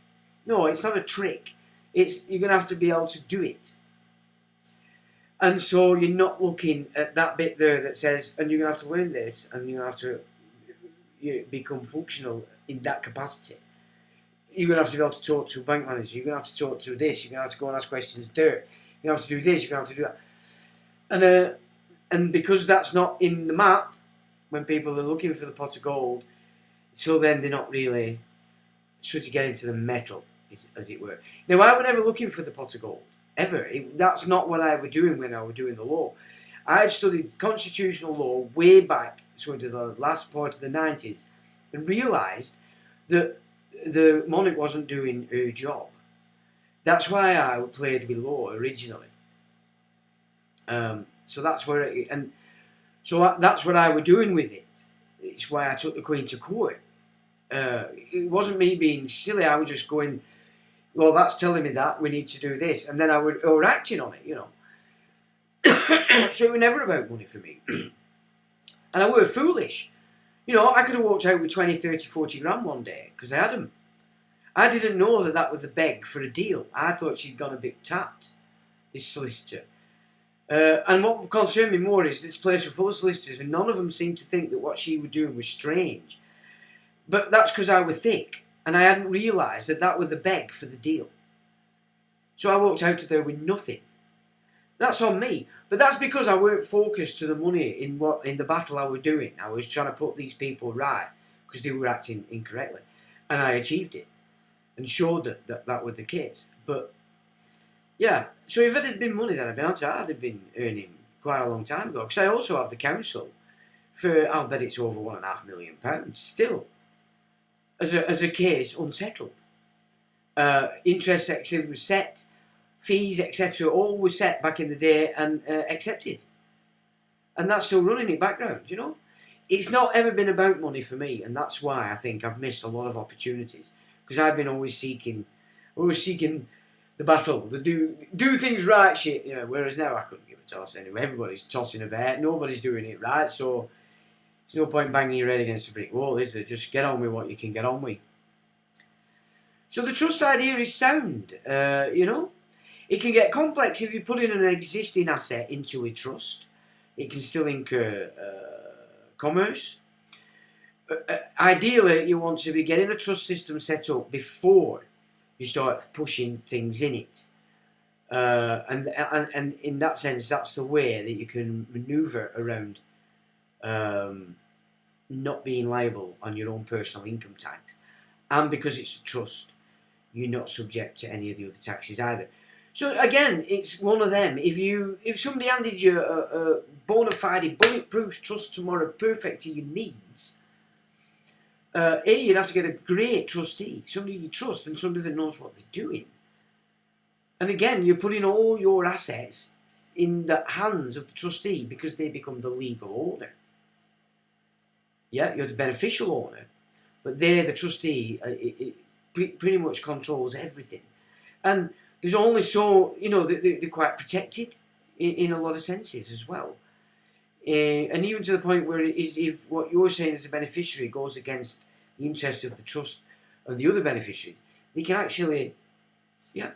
[SPEAKER 1] No, it's not a trick. You're going to have to be able to do it. And so you're not looking at that bit there that says, and you're going to have to learn this, and you're going to have to become functional in that capacity. You're going to have to be able to talk to a bank manager. You're going to have to talk to this. You're going to have to go and ask questions there. You're going to have to do this. You're going to have to do that. And because that's not in the map, when people are looking for the pot of gold, so then they're not really sort of get into the metal, as it were. Now, I was never looking for the pot of gold, ever. That's not what I was doing when I was doing the law. I had studied constitutional law way back, so into the last part of the 90s, and realised that the monarch wasn't doing her job. That's why I played with law originally. So that's where that's what I was doing with it. It's why I took the Queen to court. It wasn't me being silly. I was just going, well, that's telling me that we need to do this, and then or acting on it, you know. So it was never about money for me. And I were foolish. You know, I could have walked out with 20, 30, 40 grand one day because I had them. I didn't know that was the beg for a deal. I thought she'd gone a bit tapped, this solicitor. And what concerned me more is this place was full of solicitors, and none of them seemed to think that what she was doing was strange. But that's because I was thick, and I hadn't realised that was the beg for the deal. So I walked out of there with nothing. That's on me. But that's because I weren't focused to the money in the battle I was doing. I was trying to put these people right because they were acting incorrectly. And I achieved it and showed that was the case. But yeah, so if it had been money that I'd have been earning quite a long time ago. Because I also have the council for, I'll bet it's over £1.5 million still, as a case unsettled. Interest section was set, fees, etc., all were set back in the day and accepted. And that's still running in the background, you know. It's not ever been about money for me, and that's why I think I've missed a lot of opportunities. Because I've been always seeking the battle, the do things right shit, you know, whereas now I couldn't give a toss anyway. Everybody's tossing a bet, nobody's doing it right, so there's no point banging your head against a brick wall, is there? Just get on with what you can get on with. So the trust idea is sound, you know. It can get complex if you put in an existing asset into a trust. It can still incur commerce. Ideally, you want to be getting a trust system set up before you start pushing things in it. And in that sense, that's the way that you can manoeuvre around not being liable on your own personal income tax. And because it's a trust, you're not subject to any of the other taxes either. So again, it's one of them. If somebody handed you a bona fide, bulletproof trust tomorrow, perfect to your needs, you'd have to get a great trustee, somebody you trust and somebody that knows what they're doing. And again, you're putting all your assets in the hands of the trustee because they become the legal owner. Yeah, you're the beneficial owner, but they're the trustee. It pretty much controls everything. And there's only so, you know, they're quite protected in a lot of senses as well. And even to the point where if what you're saying as a beneficiary goes against the interest of the trust and the other beneficiary, they can actually, yeah.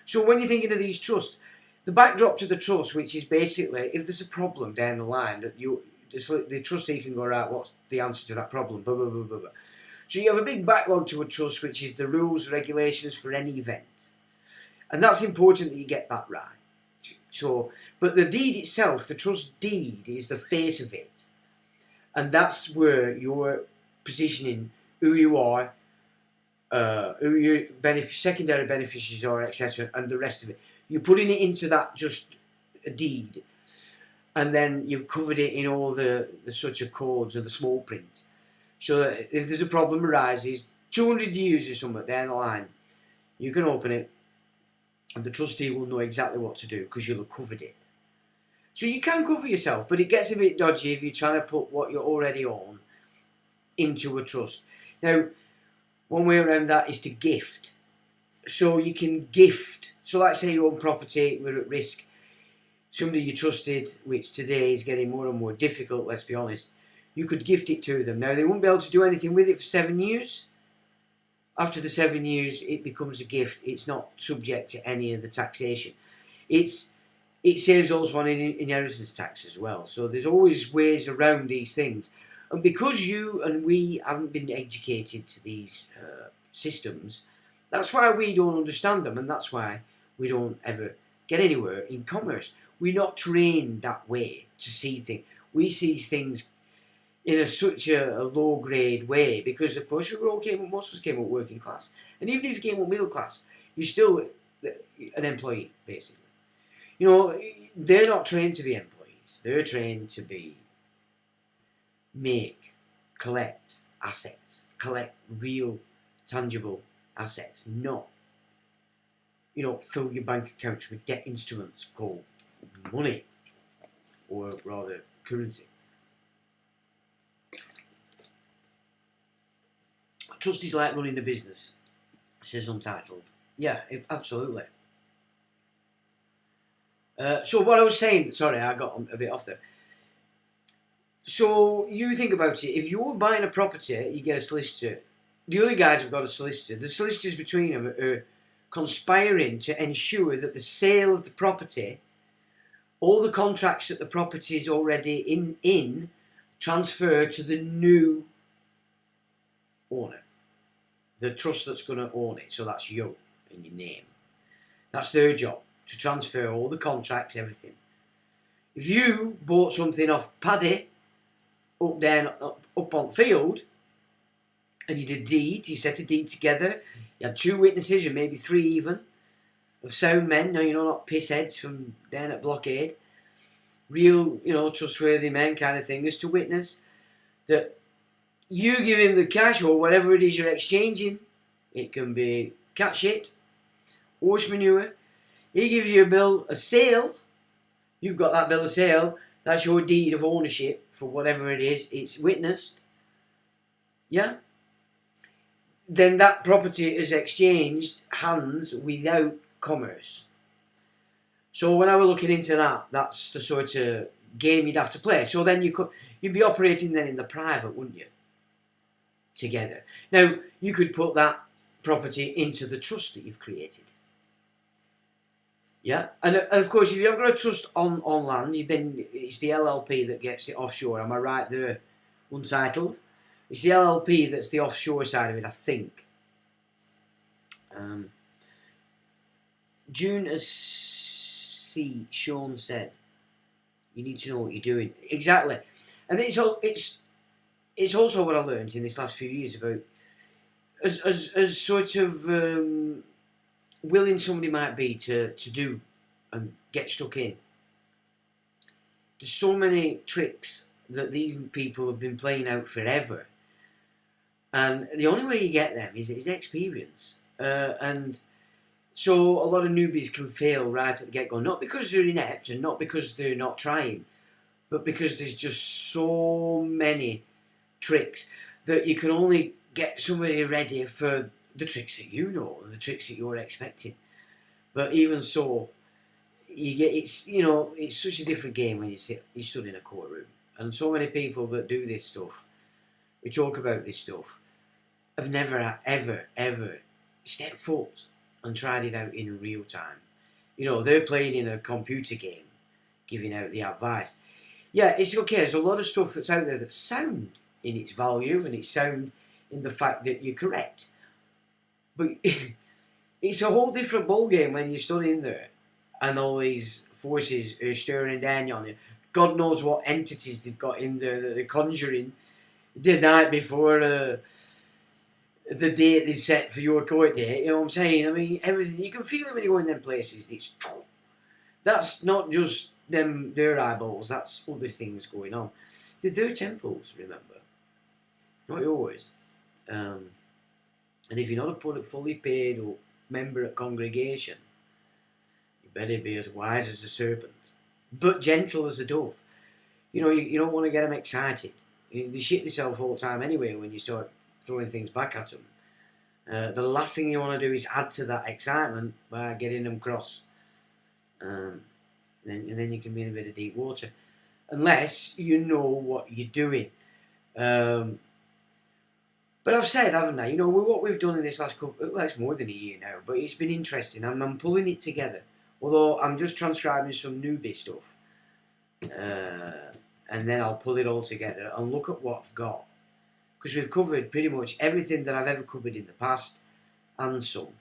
[SPEAKER 1] So when you're thinking of these trusts, the backdrop to the trust, which is basically if there's a problem down the line that the trustee can go, right, what's the answer to that problem, blah, blah, blah, blah, blah. So you have a big backlog to a trust, which is the rules, regulations for any event. And that's important that you get that right. So, but the deed itself, the trust deed, is the face of it. And that's where you're positioning who you are, who your secondary beneficiaries are, etc., and the rest of it. You're putting it into that just a deed. And then you've covered it in all the such a codes and the small print. So that if there's a problem arises, 200 years or something down the line, you can open it, and the trustee will know exactly what to do because you'll have covered it. So you can cover yourself, but it gets a bit dodgy if you're trying to put what you already own into a trust. Now, one way around that is to gift. So you can gift So let's say you own property, we're at risk. Somebody you trusted, which today is getting more and more difficult, let's be honest, you could gift it to them. Now, they won't be able to do anything with it for 7 years. After the 7 years, it becomes a gift. It's not subject to any of the taxation. It saves also on inheritance tax as well. So there's always ways around these things. And because you and we haven't been educated to these systems, that's why we don't understand them, and that's why we don't ever get anywhere in commerce. We're not trained that way to see things. We see things in such a low grade way because, of course, most of us came up working class. And even if you came up middle class, you're still an employee, basically. You know, they're not trained to be employees. They're trained to collect assets, collect real, tangible assets, not, fill your bank accounts with debt instruments called money, or rather currency. Trust is like running a business, says Untitled. Yeah, absolutely. So what I was saying, sorry, I got a bit off there. So you think about it, if you're buying a property, you get a solicitor. The other guys have got a solicitor. The solicitors between them are conspiring to ensure that the sale of the property, all the contracts that the property is already in transfer to the new owner. The trust that's going to own it. So that's you in your name. That's their job, to transfer all the contracts, everything. If you bought something off Paddy up on field, and you did a deed, you set a deed together, you had 2 witnesses, or maybe 3 even, of sound men, now not pissheads from down at Blockade, real, trustworthy men kind of thing, as to witness that you give him the cash or whatever it is you're exchanging. It can be cat shit, horse manure. He gives you a bill of sale. You've got that bill of sale. That's your deed of ownership for whatever it is. It's witnessed. Yeah? Then that property is exchanged hands without commerce. So when I was looking into that, that's the sort of game you'd have to play. So then you'd be operating then in the private, wouldn't you? Together. Now, you could put that property into the trust that you've created. Yeah, and of course, if you've got a trust on land, then it's the LLP that gets it offshore. Am I right there? Untitled. It's the LLP that's the offshore side of it, I think. June as Sean said, you need to know what you're doing. Exactly, and it's also what I learned in this last few years about as sort of willing somebody might be to do and get stuck in. There's so many tricks that these people have been playing out forever, and the only way you get them is experience. And so a lot of newbies can fail right at the get-go, not because they're inept and not because they're not trying, but because there's just so many tricks that you can only get somebody ready for the tricks that you know, the tricks that you're expecting. But even so, it's such a different game when you stood in a courtroom. And so many people that do this stuff, who talk about this stuff, have never, ever stepped foot and tried it out in real time. They're playing in a computer game, giving out the advice. Yeah, it's okay. There's a lot of stuff that's out there that's sound in its value and it's sound in the fact that you're correct. But it's a whole different ballgame when you're stood in there and all these forces are stirring down on you. God knows what entities they've got in there that they're conjuring the night before the date they've set for your court date. You know what I'm saying? I mean, everything. You can feel it when you go in them places. That's not just their eyeballs. That's other things going on. They're their temples, remember. Not yours. And if you're not a fully paid or member of congregation, you better be as wise as a serpent, but gentle as a dove. You don't want to get them excited. They shit themselves all the time anyway when you start throwing things back at them. The last thing you want to do is add to that excitement by getting them cross. And then you can be in a bit of deep water. Unless you know what you're doing. But I've said, haven't I? With what we've done in this last couple, well, it's more than a year now, but it's been interesting. I'm pulling it together. Although I'm just transcribing some newbie stuff. And then I'll pull it all together and look at what I've got. Because we've covered pretty much everything that I've ever covered in the past and some.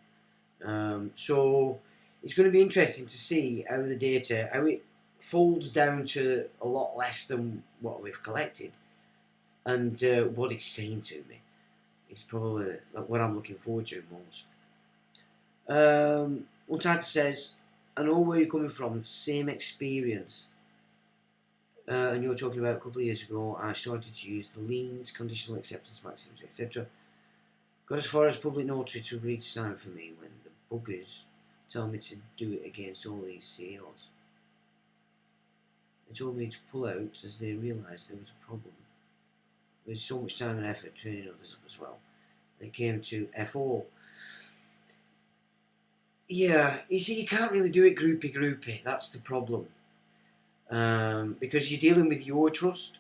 [SPEAKER 1] So it's going to be interesting to see how the data, how it folds down to a lot less than what we've collected. And what it's saying to me. It's probably what I'm looking forward to most. One title says, I know where you're coming from, same experience. And you were talking about a couple of years ago, I started to use the liens, conditional acceptance maxims, etc. Got as far as public notary to read sign for me when the buggers tell me to do it against all these CEOs. They told me to pull out as they realised there was a problem. There's so much time and effort training others up as well. It came to FO. Yeah, you see, you can't really do it groupy. That's the problem. Because you're dealing with your trust.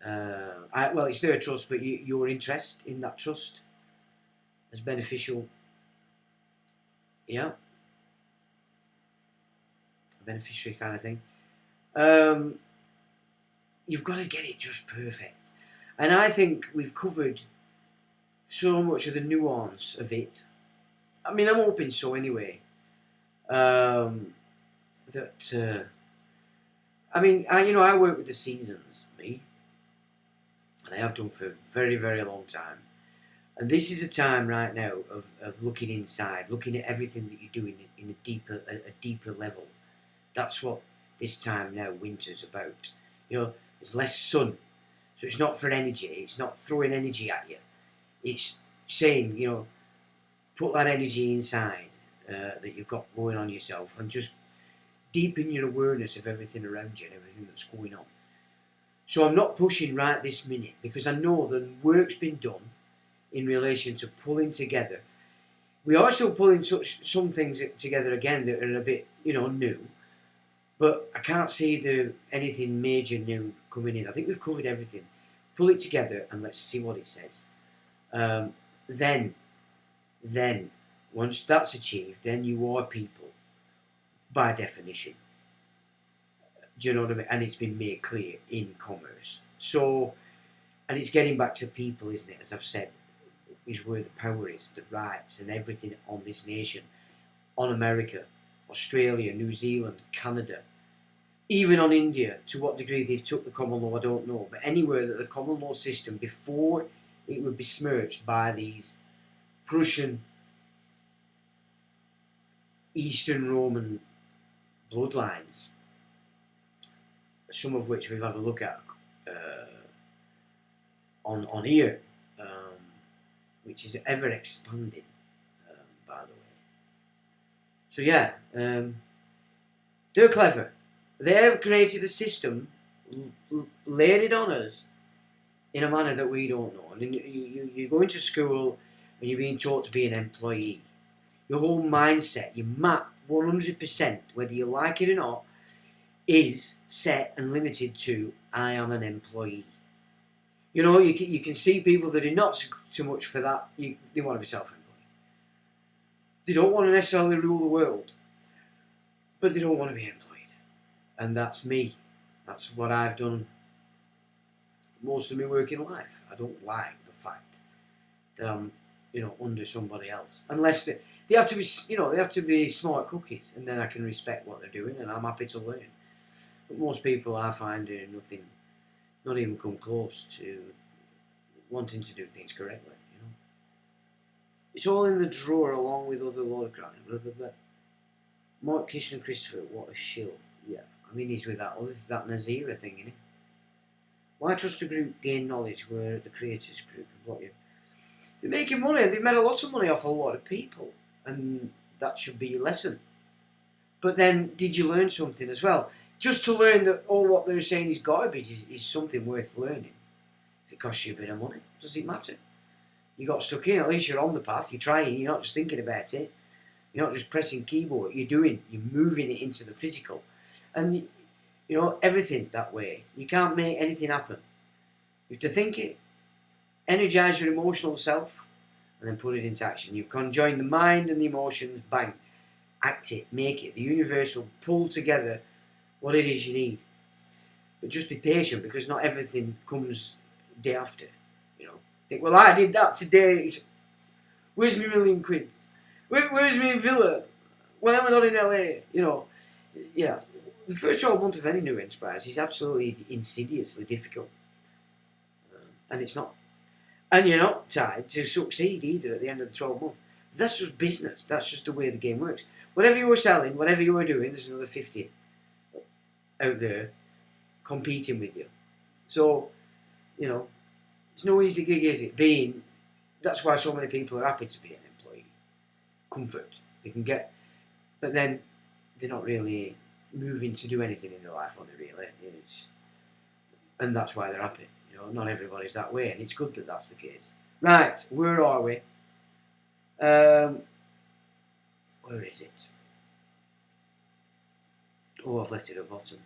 [SPEAKER 1] Well, it's their trust, but your interest in that trust is beneficial. Yeah. A beneficiary kind of thing. You've got to get it just perfect. And I think we've covered so much of the nuance of it. I mean, I'm hoping so anyway. I work with the seasons, me. And I have done for a very, very long time. And this is a time right now of looking inside, looking at everything that you're doing in a deeper level. That's what this time now, winter's about. There's less sun, so it's not for energy. It's not throwing energy at you. It's saying, put that energy inside that you've got going on yourself, and just deepen your awareness of everything around you and everything that's going on. So I'm not pushing right this minute because I know the work's been done in relation to pulling together. We are still pulling some things together again that are a bit, new. But I can't see anything major new coming in. I think we've covered everything. Pull it together and let's see what it says. Then, once that's achieved, then you are people, by definition. Do you know what I mean? And it's been made clear in commerce. So, and it's getting back to people, isn't it? As I've said, is where the power is, the rights and everything on this nation, on America, Australia, New Zealand, Canada, even on India. To what degree they've took the common law, I don't know. But anywhere that the common law system, before it would be smirched by these Prussian, Eastern Roman bloodlines, some of which we've had a look at on here, which is ever expanding, by the way. So yeah, they're clever. They have created a system, laid it on us in a manner that we don't know. And you go into school and you're being taught to be an employee. Your whole mindset, your map, 100%, whether you like it or not, is set and limited to, I am an employee. You can see people that are not so much for that. They want to be self-employed. They don't want to necessarily rule the world, but they don't want to be employed. And that's me. That's what I've done most of my working life. I don't like the fact that I'm, under somebody else. Unless they have to be, they have to be smart cookies, and then I can respect what they're doing, and I'm happy to learn. But most people I find are nothing, not even come close to wanting to do things correctly. It's all in the drawer along with other law crime. Blah blah blah. Mark Kish and Christopher, what a shill. Yeah, I mean he's with that Nazira thing, innit? Why trust a group gain knowledge where the creators group can block you? They're making money. They've made a lot of money off a lot of people, and that should be a lesson. But then, did you learn something as well? Just to learn that all what they're saying is garbage is something worth learning. If it costs you a bit of money, does it matter? you got stuck in. At least you're on the path. You're trying. You're not just thinking about it. You're not just pressing keyboard. You're moving it into the physical, and everything that way. You can't make anything happen. You have to think it, energize your emotional self, and then put it into action. You've conjoined the mind and the emotions. Bang, act it, make it. The universe will pull together what it is you need. But just be patient, because not everything comes day after. Think, well, I did that today. Where's my £1,000,000? Where's my villa? Why am I not in LA? Yeah. The first 12 months of any new enterprise is absolutely insidiously difficult. And it's not. And you're not tied to succeed either at the end of the 12 months. That's just business. That's just the way the game works. Whatever you were selling, whatever you were doing, there's another 50 out there competing with you. So, it's no easy gig, is it? That's why so many people are happy to be an employee. Comfort. They can get, but then they're not really moving to do anything in their life, are they really? And that's why they're happy. Not everybody's that way, and it's good that that's the case. Right, where are we? Where is it? Oh, I've left it at the bottom.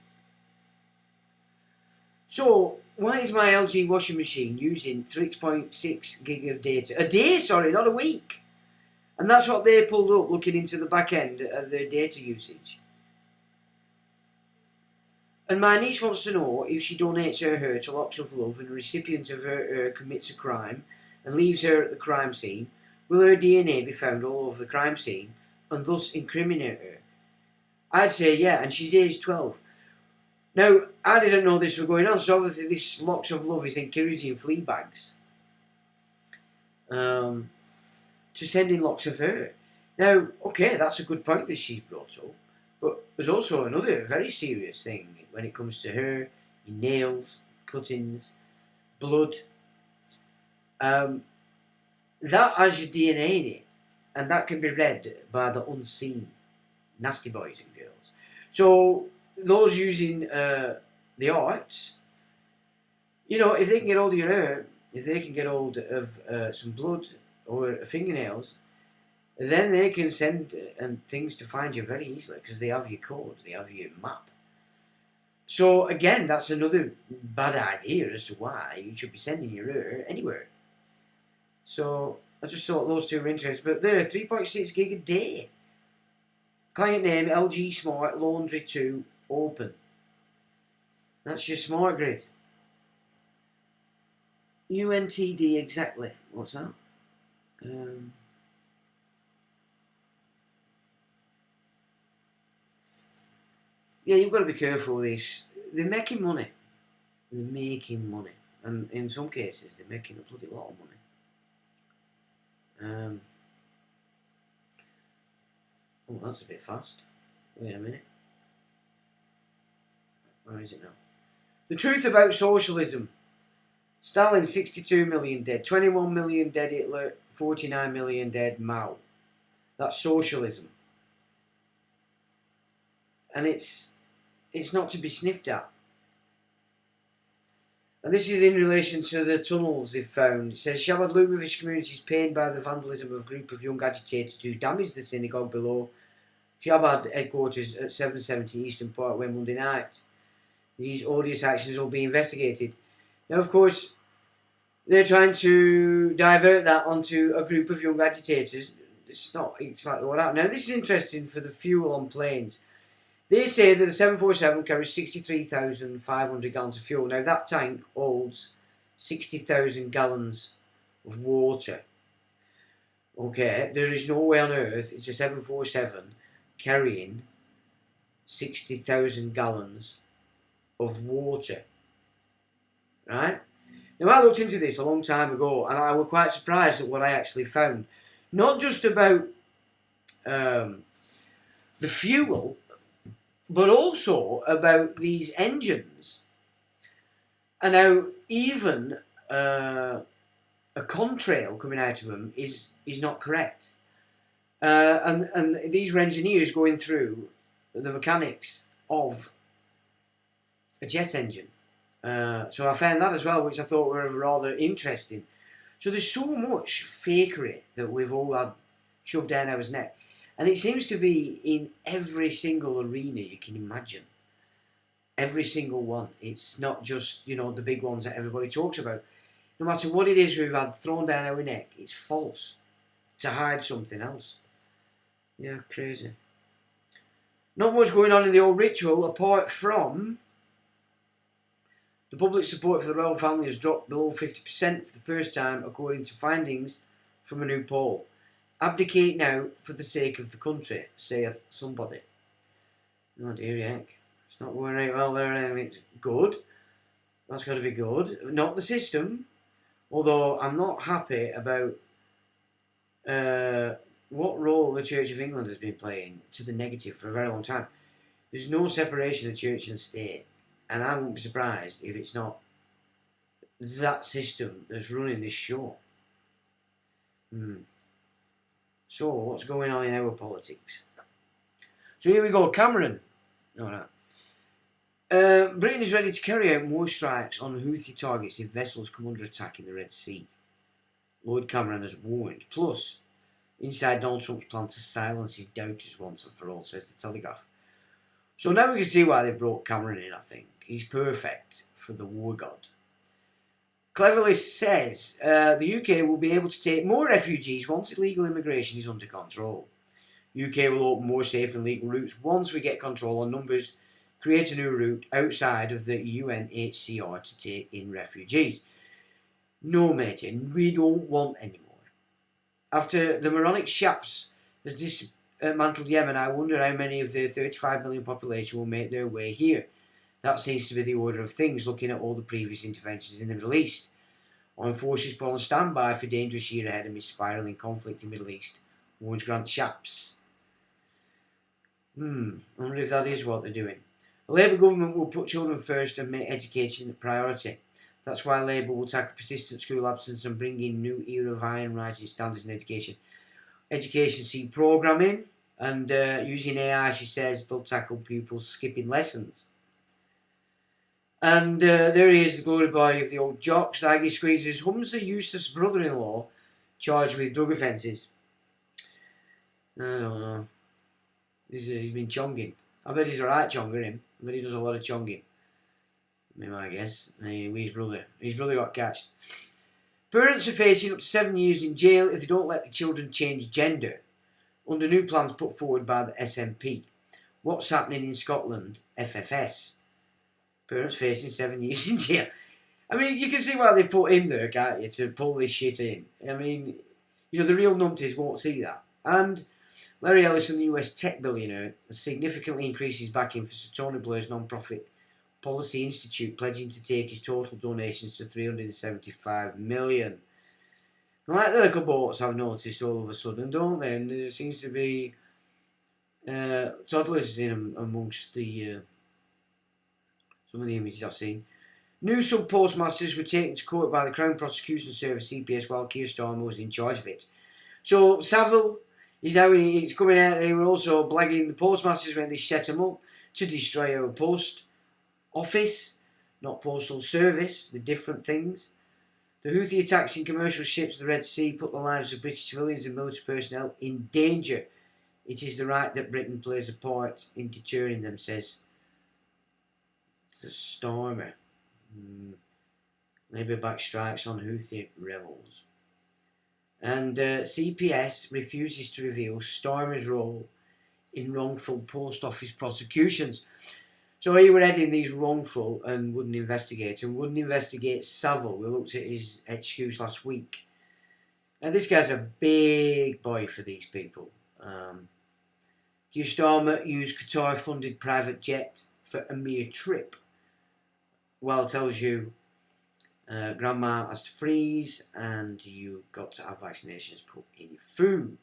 [SPEAKER 1] So, why is my LG washing machine using 3.6 gig of data? A day, sorry, not a week. And that's what they pulled up looking into the back end of their data usage. And my niece wants to know if she donates her hair to Locks of Love and the recipient of her hair commits a crime and leaves her at the crime scene, will her DNA be found all over the crime scene and thus incriminate her? I'd say yeah, and she's age 12. Now, I didn't know this was going on, so obviously this Locks of Love is encouraging flea bags to send in locks of hair. Now, okay, that's a good point that she's brought up, but there's also another very serious thing when it comes to hair, your nails, cuttings, blood. That has your DNA in it, and that can be read by the unseen, nasty boys and girls. So, those using the arts, if they can get hold of your hair, if they can get hold of some blood or fingernails, then they can send things to find you very easily, because they have your codes, they have your map. So again, that's another bad idea as to why you should be sending your hair anywhere. So I just thought those two were interesting. But they're 3.6 gig a day. Client name LG Smart Laundry 2 Open. That's your smart grid. UNTD exactly. What's that? Yeah, you've got to be careful with this. They're making money. And in some cases, they're making a bloody lot of money. Oh, that's a bit fast. Wait a minute. Where is it now? The truth about socialism. Stalin, 62 million dead. 21 million dead Hitler. 49 million dead Mao. That's socialism. And it's not to be sniffed at. And this is in relation to the tunnels they've found. It says, Shabbat Lubavitch community is pained by the vandalism of a group of young agitators who damaged the synagogue below Shabbat headquarters at 770 Eastern Parkway Monday night. These odious actions will be investigated. Now, of course, they're trying to divert that onto a group of young agitators. It's not exactly what happened. Now, this is interesting for the fuel on planes. They say that the 747 carries 63,500 gallons of fuel. Now, that tank holds 60,000 gallons of water. Okay, there is no way on earth it's a 747 carrying 60,000 gallons of water. Right? Now, I looked into this a long time ago, and I was quite surprised at what I actually found. Not just about the fuel, but also about these engines. And now even a contrail coming out of them is not correct. And these were engineers going through the mechanics of a jet engine. So I found that as well, which I thought were rather interesting. So there's so much fakery that we've all had shoved down our neck. And it seems to be in every single arena you can imagine. Every single one. It's not just, the big ones that everybody talks about. No matter what it is we've had thrown down our neck, it's false. To hide something else. Yeah, crazy. Not much going on in the old ritual apart from the public support for the royal family has dropped below 50% for the first time according to findings from a new poll. Abdicate now for the sake of the country, saith somebody. Oh dear heck. It's not going right well there. I mean, it's good. That's got to be good. Not the system. Although I'm not happy about what role the Church of England has been playing to the negative for a very long time. There's no separation of church and state. And I won't be surprised if it's not that system that's running this show. So, what's going on in our politics? So here we go, Cameron. Alright. Britain is ready to carry out more strikes on Houthi targets if vessels come under attack in the Red Sea. Lord Cameron has warned. Plus, inside Donald Trump's plan to silence his doubters once and for all, says the Telegraph. So now we can see why they brought Cameron in, I think. He's perfect for the war god. Cleverly says the UK will be able to take more refugees once illegal immigration is under control. UK will open more safe and legal routes once we get control on numbers, create a new route outside of the UNHCR to take in refugees. No, matey, we don't want any more. After the moronic Shaps has dismantled Yemen, I wonder how many of the 35 million population will make their way here. That seems to be the order of things, looking at all the previous interventions in the Middle East. Armed forces put on standby for dangerous year ahead amid spiralling conflict in the Middle East, warns Grant Shapps. I wonder if that is what they're doing. The Labour government will put children first and make education a priority. That's why Labour will tackle persistent school absence and bring in new era of high and rising standards in education. Education see programming and using AI, she says, they'll tackle pupils skipping lessons. And there he is, the glory boy of the old jocks. The Aggie squeezes hums a useless brother-in-law charged with drug offences. I don't know. He's been chonging. I bet he's a right chonger, him. I bet he does a lot of chonging. I guess. His brother got catched. Parents are facing up to 7 years in jail if they don't let the children change gender, under new plans put forward by the SNP. What's happening in Scotland? FFS. Parents facing 7 years in jail. I mean, you can see why they put him there, can't you, to pull this shit in. I mean, the real numpties won't see that. And Larry Ellison, the US tech billionaire, has significantly increased his backing for Sir Tony Blair's non-profit Policy Institute, pledging to take his total donations to $375 million. Like the little boats, I've noticed all of a sudden, don't they? And there seems to be toddlers in them amongst the some of the images I've seen. New sub-postmasters were taken to court by the Crown Prosecution Service, CPS, while Keir Starmer was in charge of it. So Savile is now he's coming out. They were also blagging the postmasters when they set them up to destroy our post office, not postal service. The different things. The Houthi attacks in commercial ships in the Red Sea put the lives of British civilians and military personnel in danger. It is the right that Britain plays a part in deterring them, says the Stormer. Labour back strikes on Houthi rebels. And CPS refuses to reveal Stormer's role in wrongful post office prosecutions. So he were heading these wrongful and wouldn't investigate Savile. We looked at his excuse last week. And this guy's a big boy for these people. Keir Starmer used Qatar-funded private jet for a mere trip. Well, tells you grandma has to freeze and you got to have vaccinations put in your food.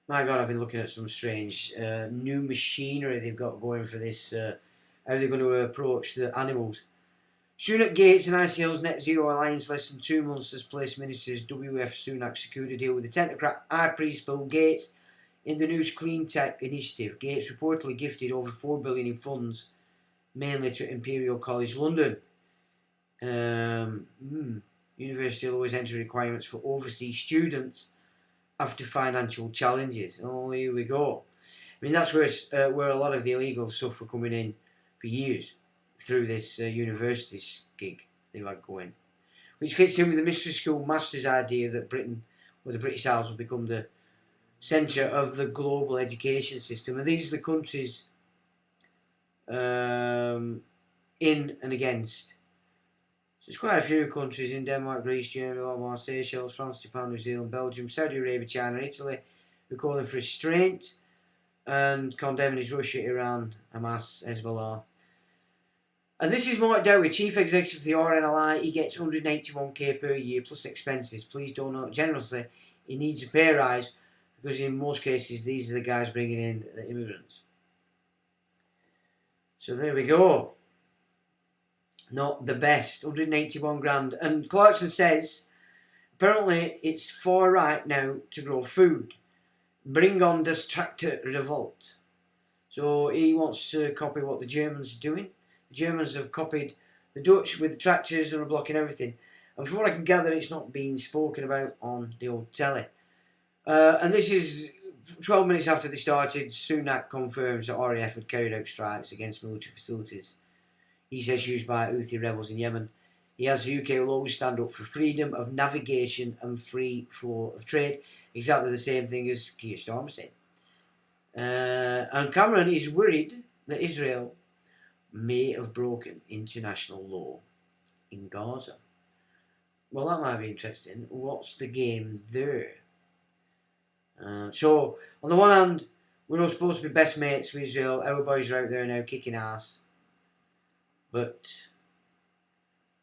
[SPEAKER 1] My God, I've been looking at some strange new machinery they've got going for this. How they're going to approach the animals. Sunak Gates and ICL's Net Zero Alliance less than 2 months has placed Ministers WF Sunak secured a deal with the technocrat high priest Bill Gates in the news clean tech initiative. Gates reportedly gifted over $4 billion in funds, mainly to Imperial College London. University lowers entry requirements for overseas students after financial challenges. Oh, here we go. I mean, that's where a lot of the illegal stuff were coming in for years through this universities gig they were going, which fits in with the mystery school masters idea that Britain, or the British Isles, will become the centre of the global education system. And these are the countries in and against. So there's quite a few countries in Denmark, Greece, Germany, Oman, Seychelles, France, Japan, New Zealand, Belgium, Saudi Arabia, China, Italy. We're calling for restraint and condemning Russia, Iran, Hamas, Hezbollah. And this is Mark Dowie, Chief Executive of the RNLI. He gets 181k per year plus expenses. Please don't know generously. He needs a pay rise because in most cases these are the guys bringing in the immigrants. So there we go. Not the best. 181 grand. And Clarkson says apparently it's far right now to grow food. Bring on this tractor revolt. So he wants to copy what the Germans are doing. The Germans have copied the Dutch with the tractors and are blocking everything. And from what I can gather, it's not being spoken about on the old telly. And this is 12 minutes after they started. Sunak confirms that RAF had carried out strikes against military facilities, he says, used by Houthi rebels in Yemen. He has the UK will always stand up for freedom of navigation and free flow of trade. Exactly the same thing as Keir Starmer said. And Cameron is worried that Israel may have broken international law in Gaza. Well, that might be interesting. What's the game there? So, on the one hand, we're all supposed to be best mates with Israel. Our boys are out there now kicking ass. But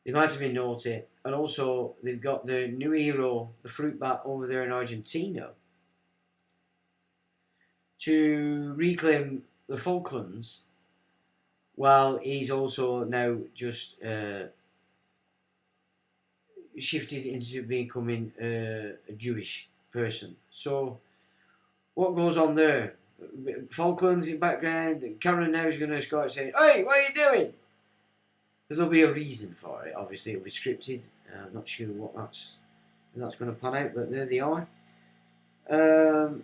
[SPEAKER 1] they might have been naughty. And also, they've got the new hero, the fruit bat, over there in Argentina to reclaim the Falklands, while he's also now just shifted into becoming a Jewish person. So, what goes on there? Falklands in the background, and Cameron now is going to start saying, "Hey, what are you doing?" Because there'll be a reason for it. Obviously, it'll be scripted. I'm not sure what that's going to pan out, but there they are. Now,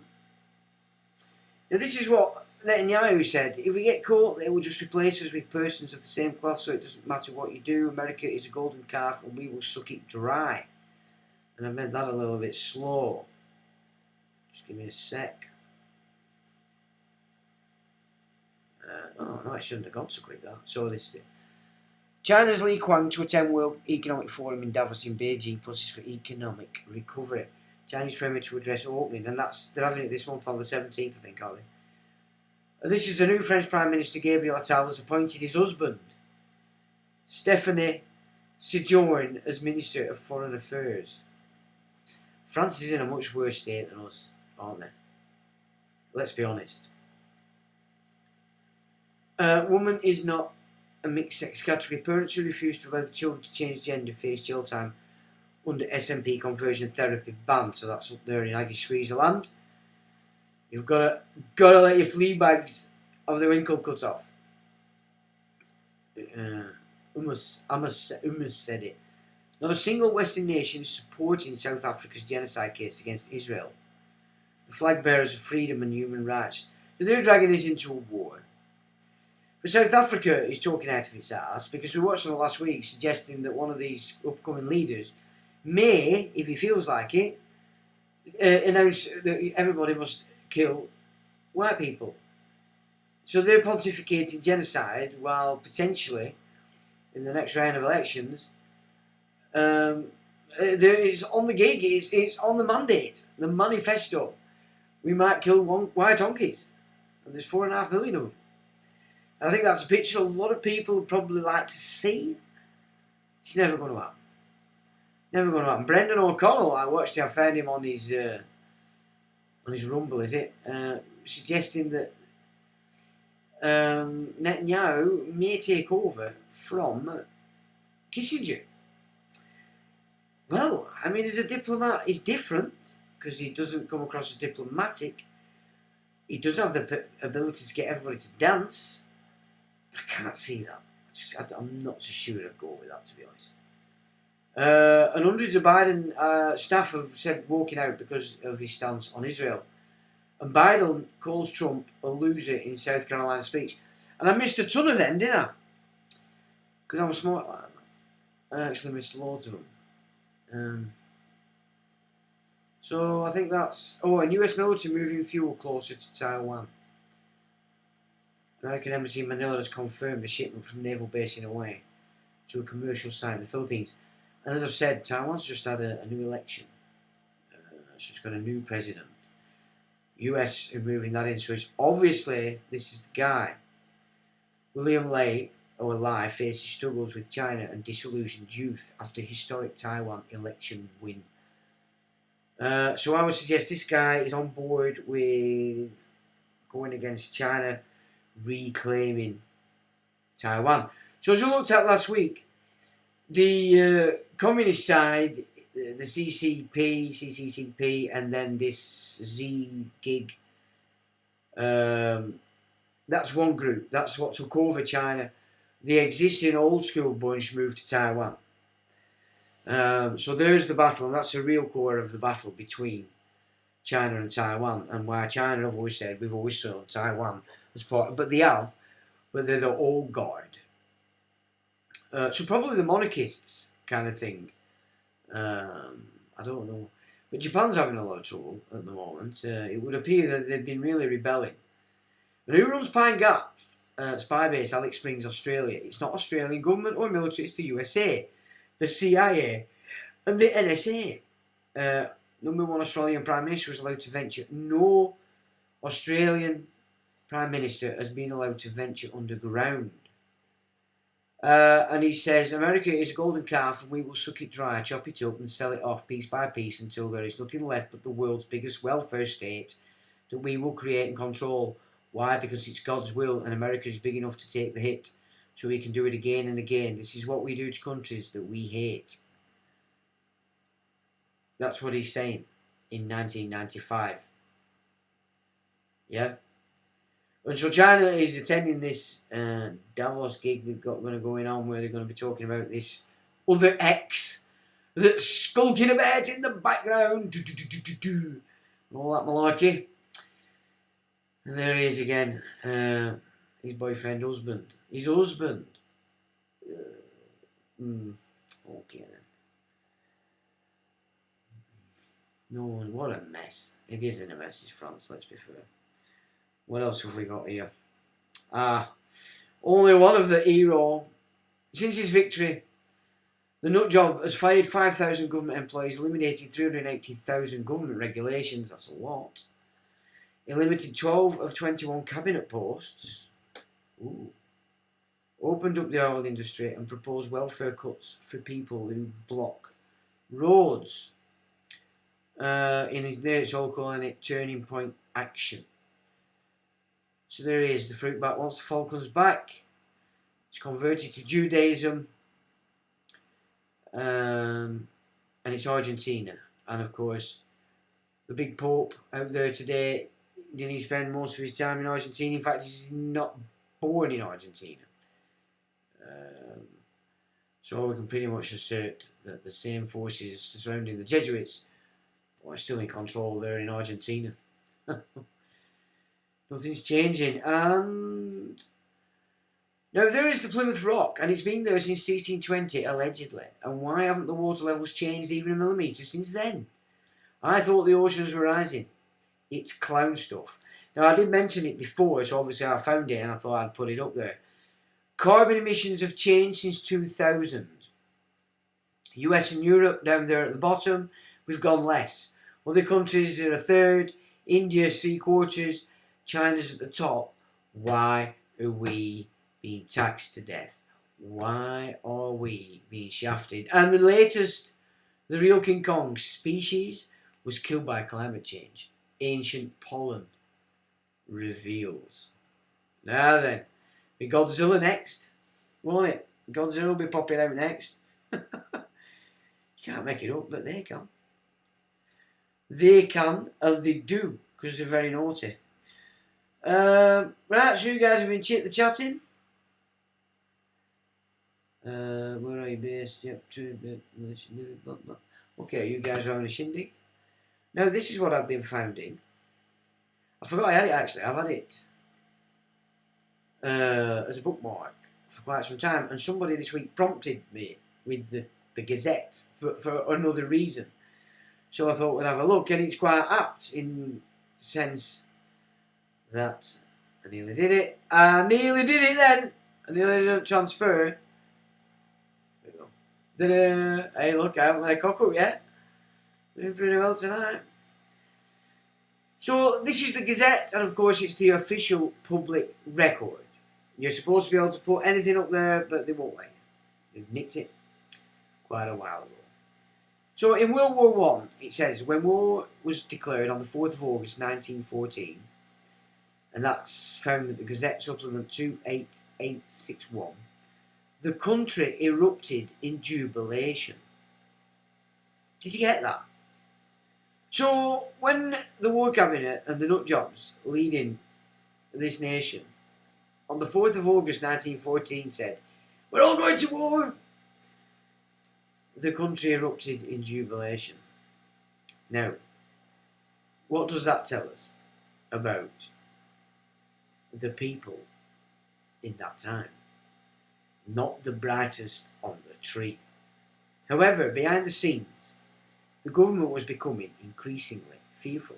[SPEAKER 1] this is what Netanyahu said. If we get caught, they will just replace us with persons of the same cloth, so it doesn't matter what you do. America is a golden calf, and we will suck it dry. And I meant that a little bit slow. Just give me a sec. Oh, no, it shouldn't have gone so quick, that. So this is it. China's Li Qiang to attend World Economic Forum in Davos in Beijing pushes for economic recovery. Chinese Premier to address opening, and they're having it this month on the 17th, I think, are they? And this is the new French Prime Minister Gabriel Attal has appointed his husband, Stéphane Séjourné, as Minister of Foreign Affairs. France is in a much worse state than us, aren't they? Let's be honest. Woman is not a mixed sex category. Parents who refuse to allow the children to change gender face jail time under SMP conversion therapy ban. So that's up there in Aggie Squeezer You've got to let your flea bags have their winkle cut off. Ummus said it. Not a single Western nation is supporting South Africa's genocide case against Israel. The flag bearers of freedom and human rights. So they're dragging this into a war. But South Africa is talking out of its ass because we watched them last week suggesting that one of these upcoming leaders may, if he feels like it, announce that everybody must kill white people. So they're pontificating genocide while potentially, in the next round of elections, there is on the gig, it's on the mandate, the manifesto. We might kill white donkeys, and there's 4.5 million of them. And I think that's a picture a lot of people would probably like to see. It's never going to happen. Never going to happen. Brendan O'Connell, I watched him, I found him on his Rumble, is it? Suggesting that Netanyahu may take over from Kissinger. Well, I mean, as a diplomat, he's different because he doesn't come across as diplomatic. He does have the ability to get everybody to dance. I can't see that. I'm not so sure I'd go with that, to be honest. And hundreds of Biden staff have said walking out because of his stance on Israel. And Biden calls Trump a loser in South Carolina speech. And I missed a ton of them, didn't I? Because I was smart like that. I actually missed loads of them. So I think that's... Oh, and US military moving fuel closer to Taiwan. American Embassy in Manila has confirmed a shipment from naval base in Hawaii to a commercial site in the Philippines. And as I've said, Taiwan's just had a new election. So it's got a new president. US are moving that in. So it's obviously, this is the guy. William Lai faces struggles with China and disillusioned youth after historic Taiwan election win. So I would suggest this guy is on board with going against China, reclaiming Taiwan. So as we looked at last week, the communist side, the CCCP, and then this Z-Gig, that's one group. That's what took over China. The existing old school bunch moved to Taiwan. So there's the battle, and that's the real core of the battle between China and Taiwan, and why China have always said, we've always saw Taiwan as part, but they're the old guard. So probably the monarchists kind of thing. I don't know. But Japan's having a lot of trouble at the moment. It would appear that they've been really rebelling. And who runs Pine Gap? Spy base, Alex Springs, Australia. It's not Australian government or military, it's the USA, the CIA, and the NSA. Number one Australian Prime Minister was allowed to venture. No Australian Prime Minister has been allowed to venture underground. And he says, America is a golden calf and we will suck it dry, chop it up and sell it off piece by piece until there is nothing left but the world's biggest welfare state that we will create and control. Why? Because it's God's will and America is big enough to take the hit. So we can do it again and again. This is what we do to countries that we hate. That's what he's saying in 1995. Yeah? And so China is attending this Davos gig they've got going on where they're going to be talking about this other X that's skulking about in the background. And all that malarkey. And there he is again. His boyfriend, husband. His husband. Okay then. No, what a mess. It isn't a mess, it's France, let's be fair. What else have we got here? Only one of the hero. Since his victory, the nutjob has fired 5,000 government employees, eliminated 380,000 government regulations. That's a lot. He limited 12 of 21 cabinet posts. Ooh. Opened up the oil industry and proposed welfare cuts for people who block roads. In his there, it's all calling it turning point action. So there he is, the fruit bat. Once the fall comes back, it's converted to Judaism, and it's Argentina. And of course, the big Pope out there today, didn't he spend most of his time in Argentina? In fact, he's not born in Argentina. So we can pretty much assert that the same forces surrounding the Jesuits are still in control there in Argentina. Nothing's changing. And now there is the Plymouth Rock, and it's been there since 1620, allegedly. And why haven't the water levels changed even a millimetre since then? I thought the oceans were rising. It's clown stuff. Now, I did mention it before, so obviously I found it and I thought I'd put it up there. Carbon emissions have changed since 2000. US and Europe down there at the bottom, we've gone less. Other countries are a third, India 3/4, China's at the top. Why are we being taxed to death? Why are we being shafted? And the latest, the real King Kong species was killed by climate change. Ancient pollen reveals. Now then, be Godzilla next, won't it? Godzilla will be popping out next. You can't make it up, but they can. They can, and they do, because they're very naughty. Right, so you guys have been chatting. Where are you based? Yep. Okay, you guys are having a shindig. Now, this is what I've been finding. I forgot I had it actually. I've had it as a bookmark for quite some time, and somebody this week prompted me with the Gazette for another reason. So I thought we'd have a look, and it's quite apt in the sense that I nearly did it. I nearly did it then. I nearly didn't transfer. There we go. Ta-da! Hey, look, I haven't let a cock up yet. Doing pretty well tonight. So this is the Gazette, and of course it's the official public record. You're supposed to be able to put anything up there, but they won't let you. They've nicked it quite a while ago. So in World War One, it says, when war was declared on the 4th of August 1914, and that's found at the Gazette Supplement 28861, the country erupted in jubilation. Did you get that? So when the War Cabinet and the nut jobs leading this nation on the 4th of August 1914 said, we're all going to war, the country erupted in jubilation. Now, what does that tell us about the people in that time? Not the brightest on the tree. However, behind the scenes, the government was becoming increasingly fearful.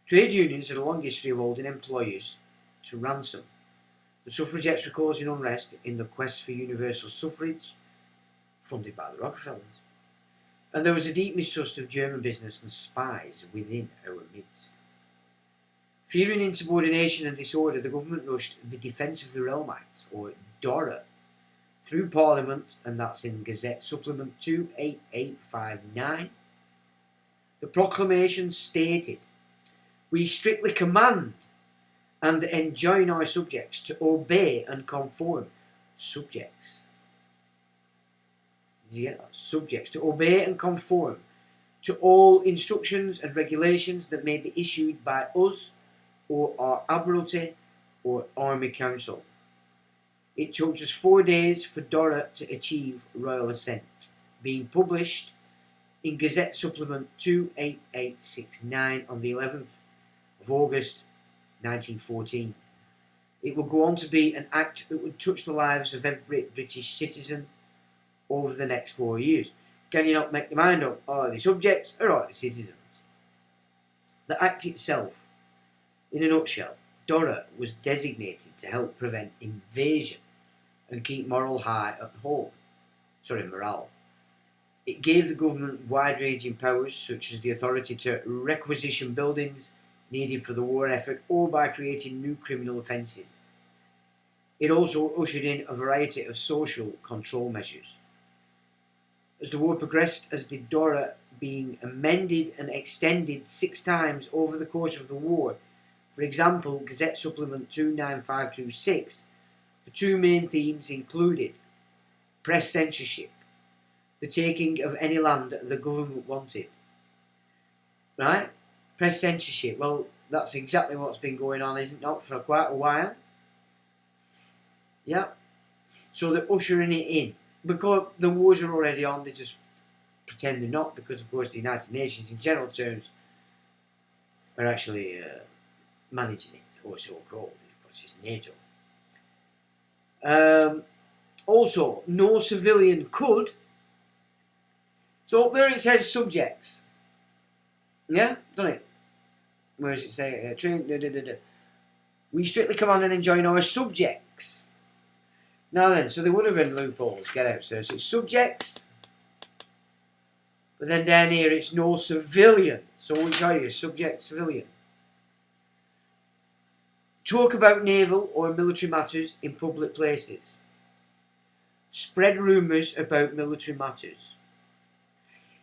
[SPEAKER 1] Trade unions had a long history of holding employers to ransom. The suffragettes were causing unrest in the quest for universal suffrage, funded by the Rockefellers. And there was a deep mistrust of German business and spies within our midst. Fearing insubordination and disorder, the government rushed the Defence of the Realm Act, or DORA, through Parliament, and that's in Gazette Supplement 28859. The proclamation stated, we strictly command and enjoin our subjects to obey and conform. Subjects. Did you get that? Subjects. To obey and conform to all instructions and regulations that may be issued by us or our Admiralty or Army Council. It took just 4 days for DORA to achieve royal assent, being published in Gazette Supplement 28869 on the 11th of August 1914. It would go on to be an act that would touch the lives of every British citizen over the next 4 years. Can you not make your mind up? Are they subjects or are they citizens? The act itself, in a nutshell, DORA was designated to help prevent invasion and keep morale high at home. Morale. It gave the government wide-ranging powers, such as the authority to requisition buildings needed for the war effort or by creating new criminal offences. It also ushered in a variety of social control measures. As the war progressed, as did DORA, being amended and extended 6 times over the course of the war. For example, Gazette Supplement 29526, the 2 main themes included press censorship, the taking of any land the government wanted. Right? Press censorship. Well, that's exactly what's been going on, isn't it, for quite a while? Yeah. So they're ushering it in. Because the wars are already on, they just pretend they're not, because of course the United Nations, in general terms, are actually managing it, or so called, because it's NATO. Also, no civilian could. So up there it says subjects. Yeah, doesn't it? Where does it say? We strictly command and enjoin our subjects. Now then, so there would have been loopholes. Get out, sir. So it's subjects. But then down here it's no civilian. So which are you? Subject, civilian. Talk about naval or military matters in public places. Spread rumours about military matters.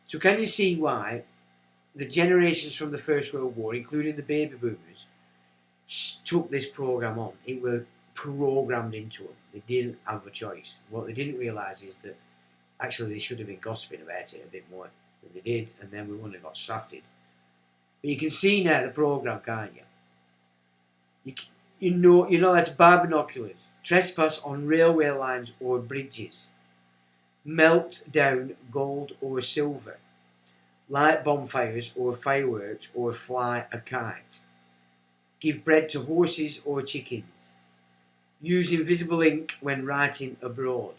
[SPEAKER 1] So can you see why the generations from the First World War, including the baby boomers, took this programme on? It were programmed into them. They didn't have a choice. What they didn't realise is that actually they should have been gossiping about it a bit more than they did, and then we wouldn't have got shafted. But you can see now the programme, can't you? you're not allowed to buy binoculars, trespass on railway lines or bridges, melt down gold or silver, light bonfires or fireworks or fly a kite, give bread to horses or chickens, use invisible ink when writing abroad,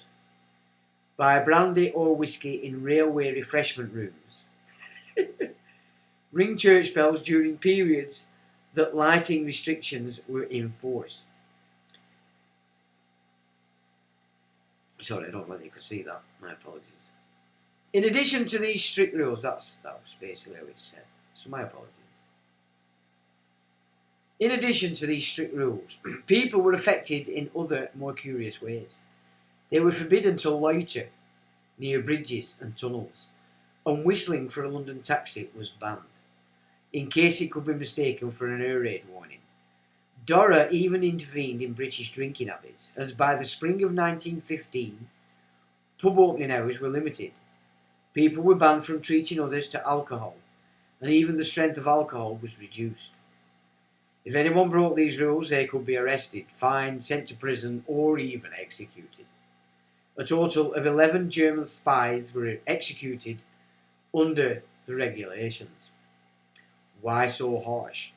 [SPEAKER 1] buy brandy or whiskey in railway refreshment rooms, ring church bells during periods that lighting restrictions were in force. Sorry, I don't know whether you could see that. My apologies. In addition to these strict rules, that was basically how it's said. So my apologies. In addition to these strict rules, people were affected in other, more curious ways. They were forbidden to loiter near bridges and tunnels, and whistling for a London taxi was banned, in case it could be mistaken for an air raid warning. Dora even intervened in British drinking habits, as by the spring of 1915, pub opening hours were limited. People were banned from treating others to alcohol, and even the strength of alcohol was reduced. If anyone broke these rules, they could be arrested, fined, sent to prison, or even executed. A total of 11 German spies were executed under the regulations. Why so harsh?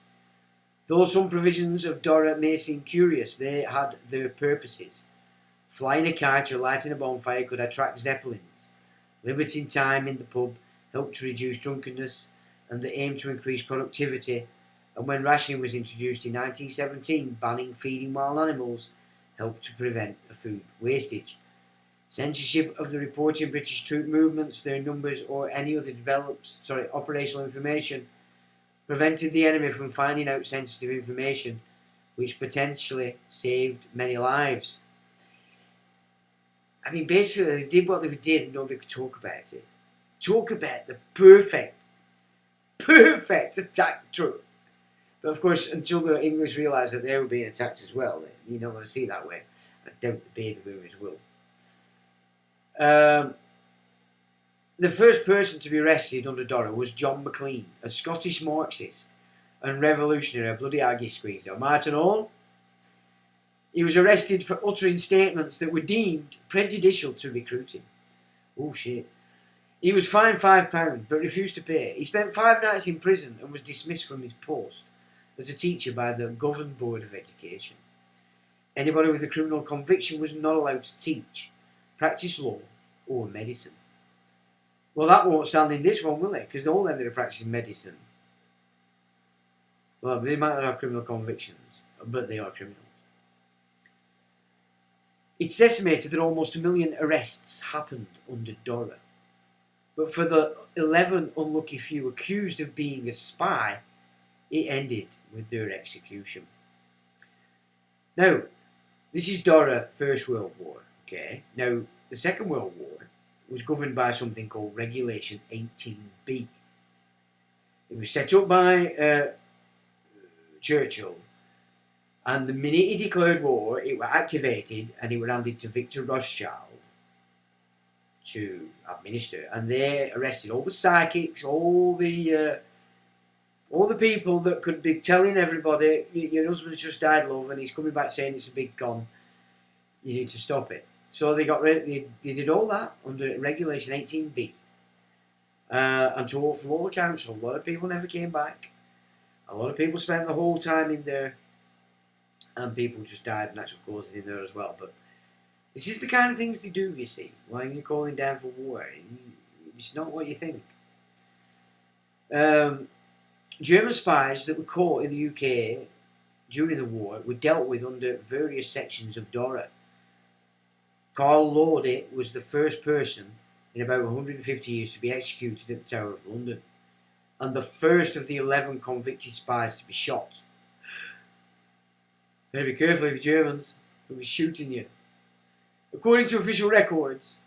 [SPEAKER 1] Though some provisions of Dora may seem curious, they had their purposes. Flying a kite or lighting a bonfire could attract zeppelins. Limiting time in the pub helped to reduce drunkenness, and the aim to increase productivity. And when rationing was introduced in 1917, banning feeding wild animals helped to prevent food wastage. Censorship of the reporting British troop movements, their numbers, or any other operational information prevented the enemy from finding out sensitive information, which potentially saved many lives. I mean, basically, they did what they did and nobody could talk about it. Talk about the perfect attack troop. But of course, until the English realised that they were being attacked as well, you're not going to see it that way. I doubt the baby boomers will. The first person to be arrested under Dora was John Maclean, a Scottish Marxist and revolutionary, a bloody Aggie squeezer. Martin Hall. He was arrested for uttering statements that were deemed prejudicial to recruiting. Oh shit. He was fined £5 but refused to pay. He spent 5 nights in prison and was dismissed from his post as a teacher by the Govan Board of Education. Anybody with a criminal conviction was not allowed to teach, practice law or medicine. Well, that won't stand in this one, will it? Because all them that are practicing medicine, well, they might not have criminal convictions, but they are criminals. It's estimated that almost 1 million arrests happened under Dora. But for the 11 unlucky few accused of being a spy, it ended with their execution. Now, this is Dora, First World War, okay? Now, the Second World War was governed by something called Regulation 18B. It was set up by Churchill, and the minute he declared war, it were activated and it were handed to Victor Rothschild to administer, and they arrested all the psychics, all the people that could be telling everybody your husband's just died, love, and he's coming back saying it's a big con. You need to stop it. So they got rid. They did all that under Regulation 18B, and from all the council, a lot of people never came back. A lot of people spent the whole time in there, and people just died of natural causes in there as well. But this is the kind of things they do, you see, when you're calling down for war. It's not what you think. German spies that were caught in the UK during the war were dealt with under various sections of Dora. Karl Lorde was the first person in about 150 years to be executed at the Tower of London, and the first of the 11 convicted spies to be shot. Better be careful if you're Germans, they'll be shooting you. According to official records,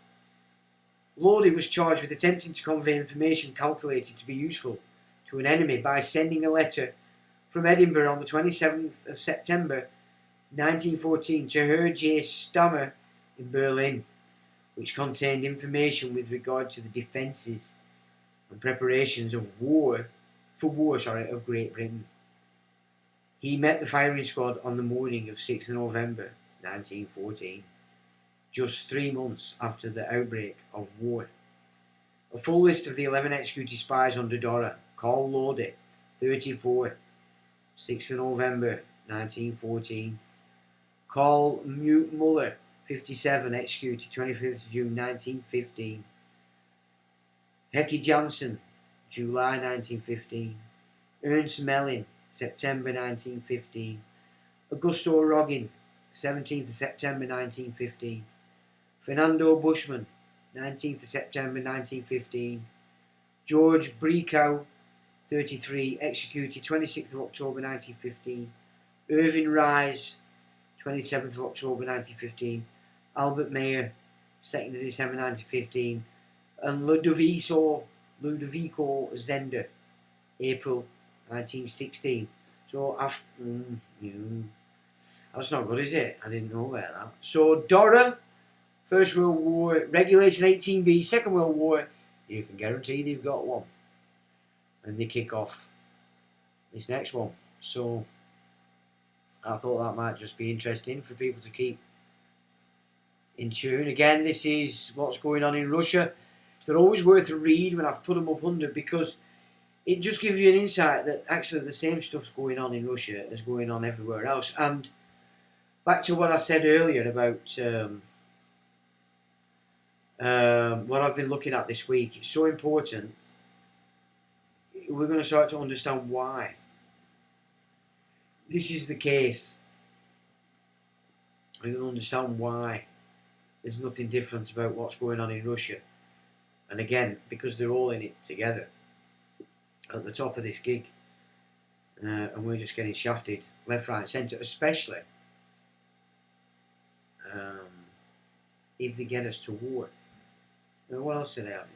[SPEAKER 1] Lorde was charged with attempting to convey information calculated to be useful to an enemy by sending a letter from Edinburgh on the 27th of September 1914 to Herr J. Stammer in Berlin, which contained information with regard to the defences and preparations of Great Britain. He met the firing squad on the morning of 6th November 1914, just 3 months after the outbreak of war. A full list of the 11 executed spies under Dora: Carl Lode, 34, 6th November 1914. Carl Muller, 57, executed 25th June 1915. Hecky Janssen, July 1915. Ernst Mellin, September 1915. Augusto Rogin, 17th September 1915. Fernando Bushman, 19th September 1915. George Bricow, 33, executed 26th October 1915. Irving Rise, 27th October 1915. Albert Mayer, 2nd December 1915. And Ludovico Zender, April 1916. So that's not good, is it? I didn't know about that. So Dora, First World War, Regulation 18B, Second World War, you can guarantee they've got one. And they kick off this next one. So I thought that might just be interesting for people to keep in tune. Again, this is what's going on in Russia. They're always worth a read when I've put them up under, because it just gives you an insight that actually the same stuff's going on in Russia as going on everywhere else. And back to what I said earlier about what I've been looking at this week, it's so important. We're going to start to understand why this is the case. We're going to understand why there's nothing different about what's going on in Russia. And again, because they're all in it together at the top of this gig, and we're just getting shafted left, right, and centre, especially if they get us to war. Now, what else did I have in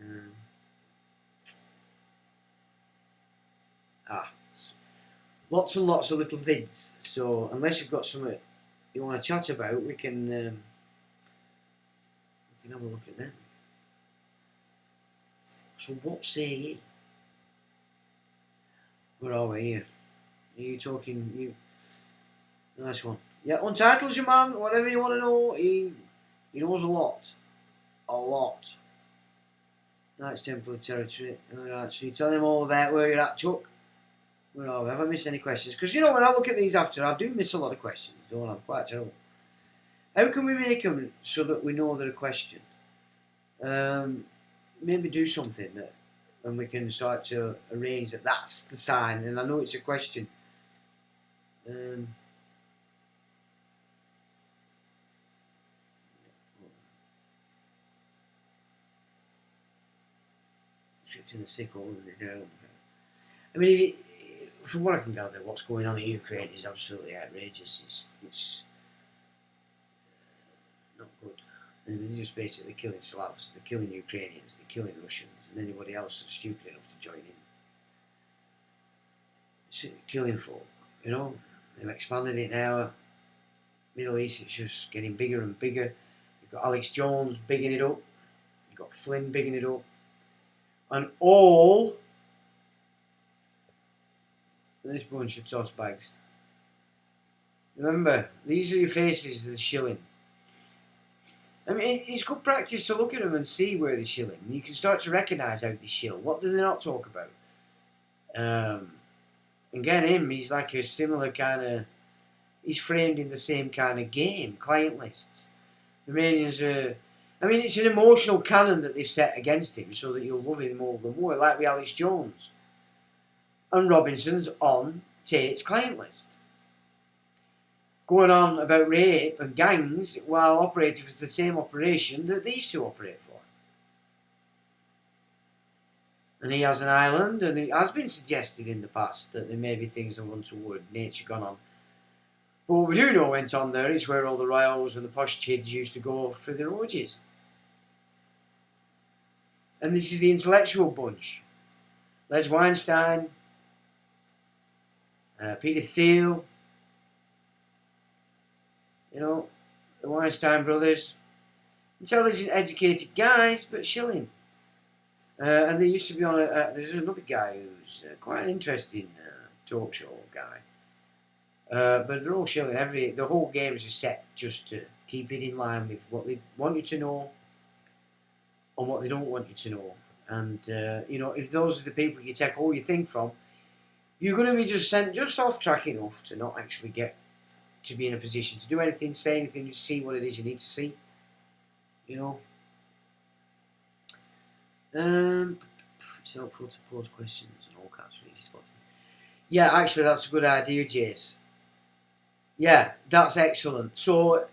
[SPEAKER 1] there? Lots and lots of little vids. So unless you've got something you want to chat about, we can have a look at them. So what say ye? Where are we here? Are you talking? You nice one. Yeah, Untitled's your man. Whatever you want to know, he knows a lot. A lot. Knights Templar territory. Alright, so you tell him all about where you're at, Chuck. Where are we? Have I missed any questions? Because you know, when I look at these after, I do miss a lot of questions, don't I? I'm quite terrible. How can we make them so that we know they're a question? Maybe do something that, and we can start to arrange that that's the sign, and I know it's a question. Script in the sickle. I mean, if you, from what I can gather, what's going on in Ukraine is absolutely outrageous. It's not good. And they're just basically killing Slavs, they're killing Ukrainians, they're killing Russians, and anybody else that's stupid enough to join in. It's killing folk, you know. They've expanded it now. Middle East, it's just getting bigger and bigger. You've got Alex Jones bigging it up. You've got Flynn bigging it up. And all this bunch of toss bags. Remember, these are your faces of the shilling. I mean, it's good practice to look at them and see where they're shilling. You can start to recognise how they shill. What do they not talk about? Again, he's like a similar kind of... He's framed in the same kind of game, client lists. Romanians are... I mean, it's an emotional cannon that they've set against him so that you'll love him all the more, like with Alex Jones. And Robinson's on Tate's client list. Going on about rape and gangs while operating for the same operation that these two operate for. And he has an island, and it has been suggested in the past that there may be things of untoward nature gone on. But what we do know went on there is where all the royals and the posh kids used to go for their orgies. And this is the intellectual bunch. Les Weinstein, Peter Thiel, you know, the Weinstein brothers. Intelligent, educated guys, but shilling. And they used to be on there's another guy who's quite an interesting talk show guy. But they're all showing the whole game is set just to keep it in line with what they want you to know and what they don't want you to know. And if those are the people you take all your thing from, you're going to be just sent just off track enough to not actually get to be in a position to do anything, say anything, just see what it is you need to see. It's helpful to pose questions and all kinds of easy spots. Yeah, actually, that's a good idea, Jace. Yeah, that's excellent. So,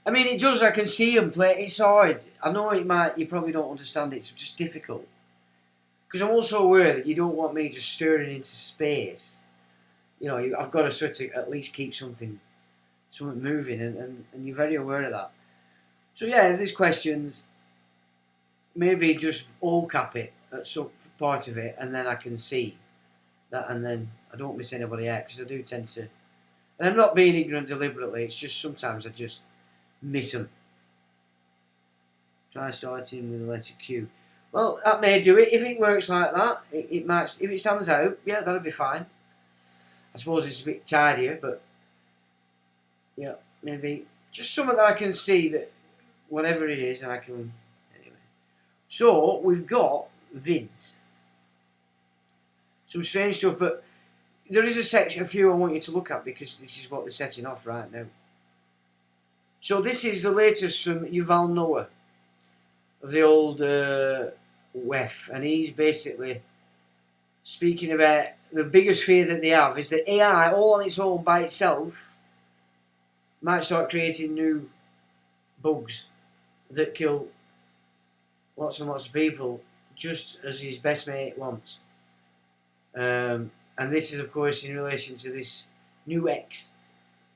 [SPEAKER 1] I mean, it does. I can see them play. It's hard. I know you probably don't understand it. It's just difficult. Because I'm also aware that you don't want me just stirring into space. I've got to sort of at least keep something moving, and you're very aware of that. So yeah, if there's questions, maybe just all cap it at some part of it, and then I can see that, and then I don't miss anybody out, because I do tend to, and I'm not being ignorant deliberately, it's just sometimes I just miss them. Try starting with the letter Q. Well, that may do it. If it works like that, it might. If it stands out, yeah, that'll be fine. I suppose it's a bit tidier, but yeah, maybe just something that I can see that whatever it is, and I can anyway. So we've got vids, some strange stuff, but there is a few I want you to look at, because this is what they're setting off right now. So this is the latest from Yuval Noah of the old WEF, and he's basically speaking about the biggest fear that they have is that AI, all on its own by itself, might start creating new bugs that kill lots and lots of people, just as his best mate wants. And this is, of course, in relation to this new X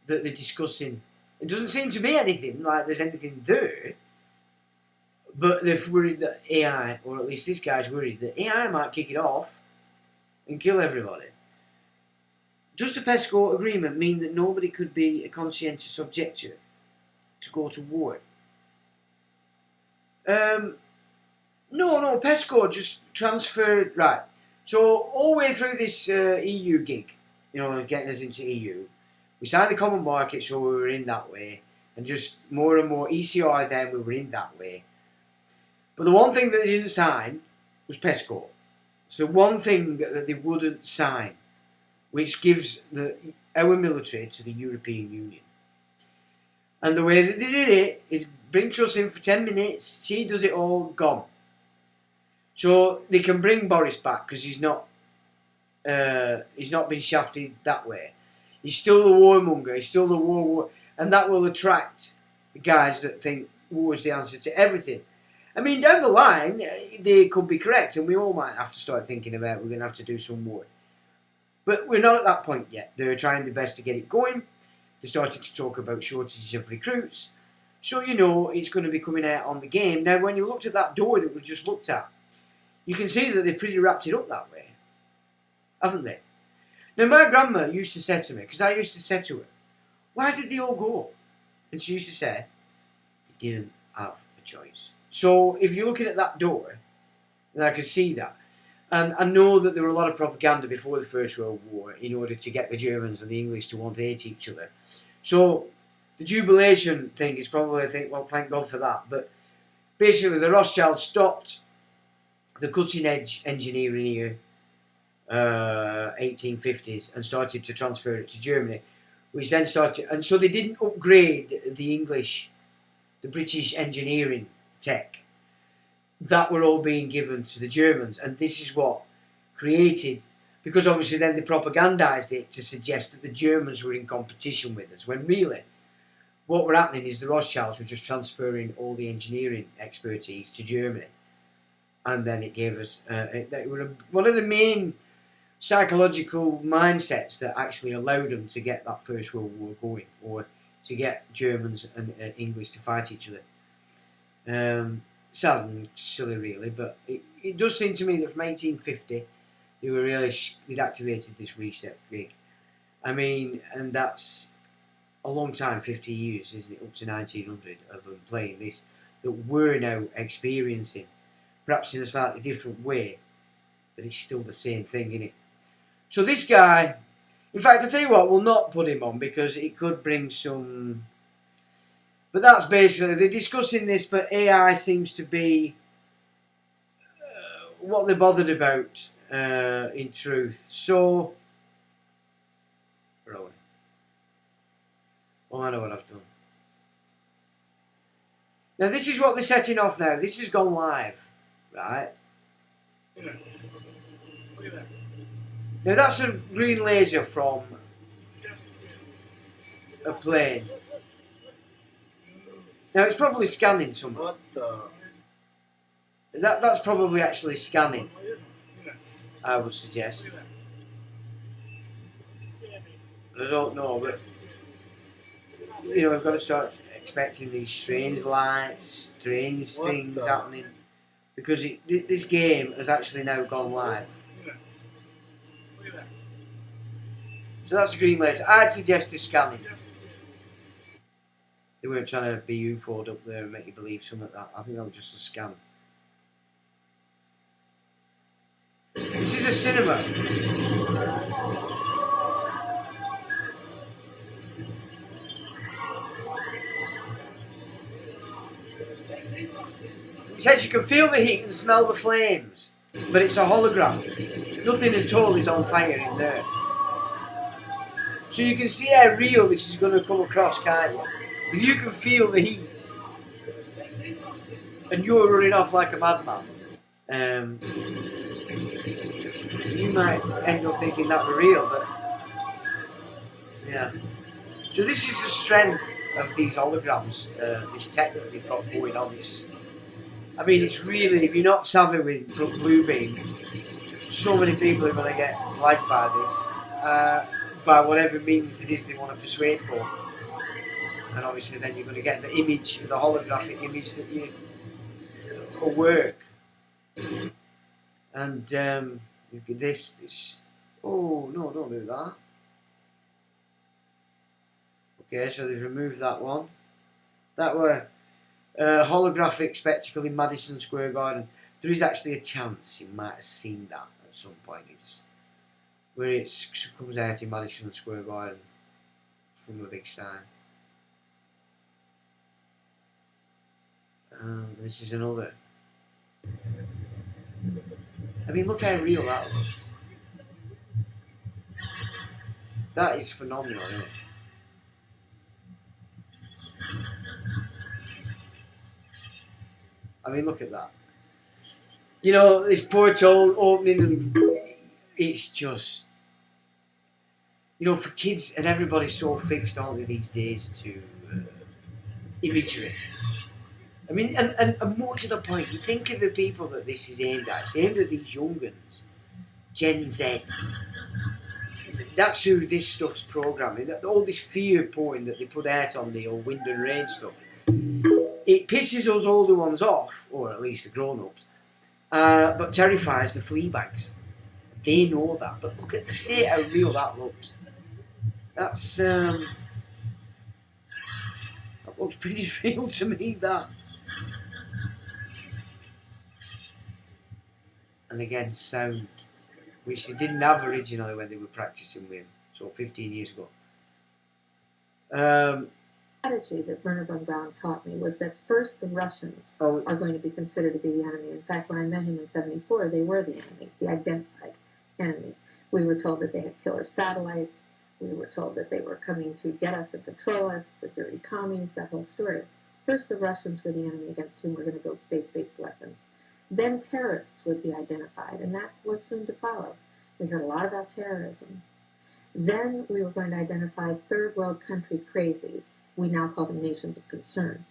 [SPEAKER 1] that they're discussing. It doesn't seem to be anything like there's anything there, but they're worried that AI, or at least this guy's worried that AI might kick it off and kill everybody. Does the PESCO agreement mean that nobody could be a conscientious objector to go to war? No, PESCO just transferred, right. So all the way through this EU gig, getting us into EU, we signed the common market, so we were in that way, and just more and more ECI, then we were in that way. But the one thing that they didn't sign was PESCO. So one thing that they wouldn't sign, which gives our military to the European Union. And the way that they did it is bring Truss in for 10 minutes, she does it all, gone. So they can bring Boris back, because he's not been shafted that way. He's still the warmonger, he's still the war, and that will attract the guys that think war is the answer to everything. I mean, down the line, they could be correct, and we all might have to start thinking about we're going to have to do some more. But we're not at that point yet. They're trying their best to get it going. They're starting to talk about shortages of recruits. So, it's going to be coming out on the game. Now, when you looked at that door that we just looked at, you can see that they've pretty wrapped it up that way, haven't they? Now, my grandma used to say to me, because I used to say to her, why did they all go? And she used to say, they didn't have a choice. So if you're looking at that door, then I can see that. And I know that there were a lot of propaganda before the First World War in order to get the Germans and the English to want to hate each other. So the jubilation thing is probably, I think, well, thank God for that. But basically the Rothschilds stopped the cutting edge engineering here, 1850s, and started to transfer it to Germany, which then started, and so they didn't upgrade the British engineering tech. That were all being given to the Germans, and this is what created, because obviously then they propagandised it to suggest that the Germans were in competition with us, when really what were happening is the Rothschilds were just transferring all the engineering expertise to Germany, and then it gave us they were one of the main psychological mindsets that actually allowed them to get that First World War going, or to get Germans and English to fight each other. Sad and silly, really, but it does seem to me that from 1850 they'd activated this reset rig. I mean, and that's a long time, 50 years, isn't it? Up to 1900 of them playing this that we're now experiencing. perhaps in a slightly different way, but it's still the same thing, isn't it? So this guy, in fact, I tell you what, we'll not put him on because it could bring some. But that's basically, they're discussing this, but AI seems to be what they're bothered about, in truth. So, really, oh, I know what I've done. Now this is what they're setting off now. This has gone live, right? Now that's a green laser from a plane. Now it's probably scanning something.
[SPEAKER 2] What the?
[SPEAKER 1] That's probably actually scanning, I would suggest. I don't know, but you know, we've got to start expecting these strange lights, strange things happening, because this game has actually now gone live. So that's a green laser. I'd suggest they're scanning. They weren't trying to be UFO'd up there and make you believe something like that. I think that was just a scan. This is a cinema. It says you can feel the heat and smell the flames, but it's a hologram. Nothing at all is on fire in there. So you can see how real this is going to come across, can't you? But you can feel the heat. And you're running off like a madman. You might end up thinking that were real, but yeah. So this is the strength of these holograms, this tech that they've got going on. I mean, it's really, if you're not savvy with Bluebeam, so many people are going to get liked by this, by whatever means it is they want to persuade for. And obviously then you're going to get the image, the holographic image that will work. And look at this, oh no, don't do that. Okay, so they've removed that one. That were holographic spectacle in Madison Square Garden. There is actually a chance you might have seen that at some point. It's where it comes out in Madison Square Garden from a big sign. This is another. I mean, look how real that looks. That is phenomenal, isn't it? I mean, look at that. You know, this portal opening, and it's just, you know, for kids, and everybody's so fixed, aren't they, these days, to imagery. I mean, and more to the point, you think of the people that this is aimed at. It's aimed at these young guns, Gen Z. That's who this stuff's programming. All this fear porn that they put out on the old wind and rain stuff. It pisses us older ones off, or at least the grown-ups, but terrifies the flea bags. They know that, but look at the state how real that looks. That's that looks pretty real to me, that. And again, sound, which they didn't have originally when they were practicing with him, so 15 years ago.
[SPEAKER 3] Strategy that Werner von Braun taught me was that first the Russians are going to be considered to be the enemy. In fact, when I met him in '74, they were the enemy, the identified enemy. We were told that they had killer satellites. We were told that they were coming to get us and control us, the dirty commies, that whole story. First, the Russians were the enemy against whom we're going to build space-based weapons. Then terrorists would be identified, and that was soon to follow. We heard a lot about terrorism. Then we were going to identify third world country crazies. We now call them nations of concern.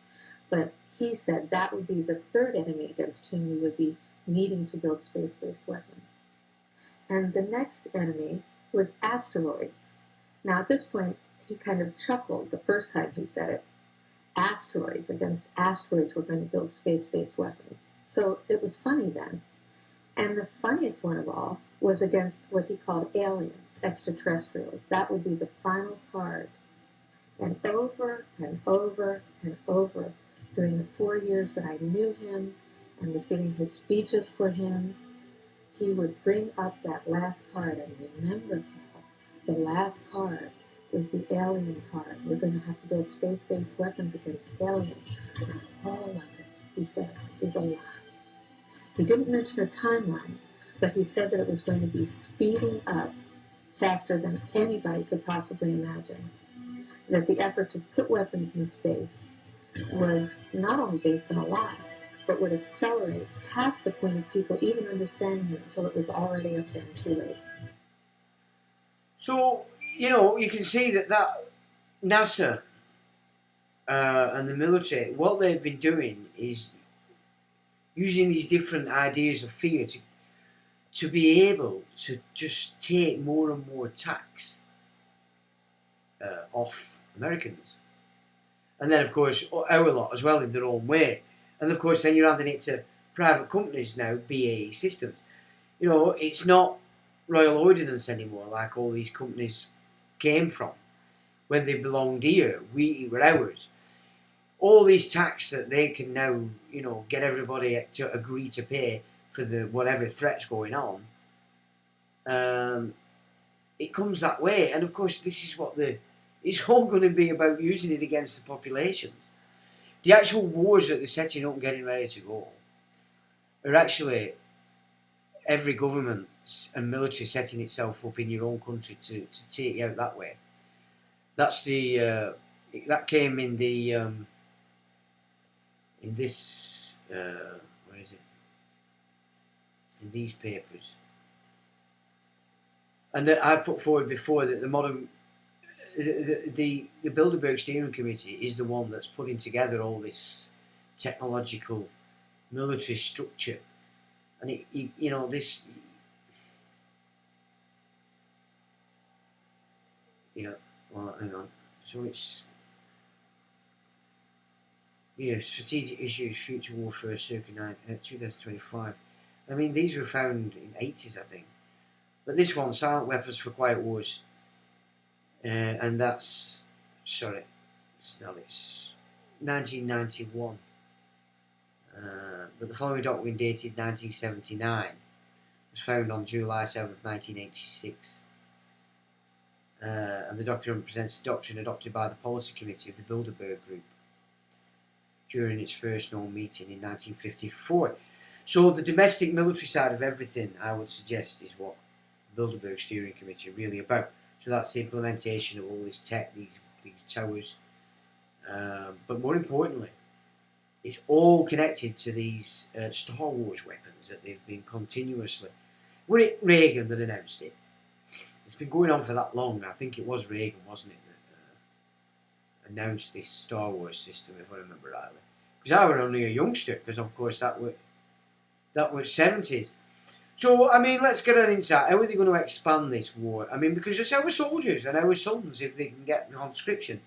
[SPEAKER 3] But he said that would be the third enemy against whom we would be needing to build space-based weapons. And the next enemy was asteroids. Now at this point, he kind of chuckled the first time he said it. Asteroids, against asteroids we're going to build space-based weapons. So it was funny then. And the funniest one of all was against what he called aliens, extraterrestrials. That would be the final card. And over and over and over during the 4 years that I knew him and was giving his speeches for him, he would bring up that last card, and remember, people, the last card is the alien card. We're going to have to build space-based weapons against aliens. And all of it, he said, is a lie. He didn't mention a timeline, but he said that it was going to be speeding up faster than anybody could possibly imagine. That the effort to put weapons in space was not only based on a lie, but would accelerate past the point of people even understanding it until it was already up there and too late.
[SPEAKER 1] So, you can see that NASA and the military, what they've been doing is using these different ideas of fear to be able to just take more and more tax off Americans. And then, of course, our lot as well in their own way. And, of course, then you're adding it to private companies now, BAE Systems. It's not Royal Ordnance anymore, like all these companies came from. When they belonged here, we were ours. All these tax that they can now, get everybody to agree to pay for the whatever threats going on, it comes that way. And of course, this is what it's all going to be about, using it against the populations. The actual wars that they're setting up and getting ready to go are actually every government and military setting itself up in your own country to take you out that way. That's that came in the in this where is it? In these papers, and I put forward before that the modern the Bilderberg Steering Committee is the one that's putting together all this technological military structure, and this. Yeah, well, hang on. So it's strategic issues, future warfare, circa 2025. I mean, these were found in 80s, I think. But this one, silent weapons for quiet wars, and that's it's 1991. But the following document, dated 1979, was found on July 7th, 1986. And the document presents the doctrine adopted by the Policy Committee of the Bilderberg Group during its first known meeting in 1954. So the domestic military side of everything, I would suggest, is what the Bilderberg Steering Committee are really about. So that's the implementation of all this tech, these towers. But more importantly, it's all connected to these Star Wars weapons that they've been continuously... Was it Reagan that announced it? It's been going on for that long. I think it was Reagan, wasn't it, that announced this Star Wars system, if I remember rightly. Because I was only a youngster, because of course that was 70s. So, I mean, let's get an insight. How are they going to expand this war? I mean, because it's our soldiers and our sons, if they can get conscription.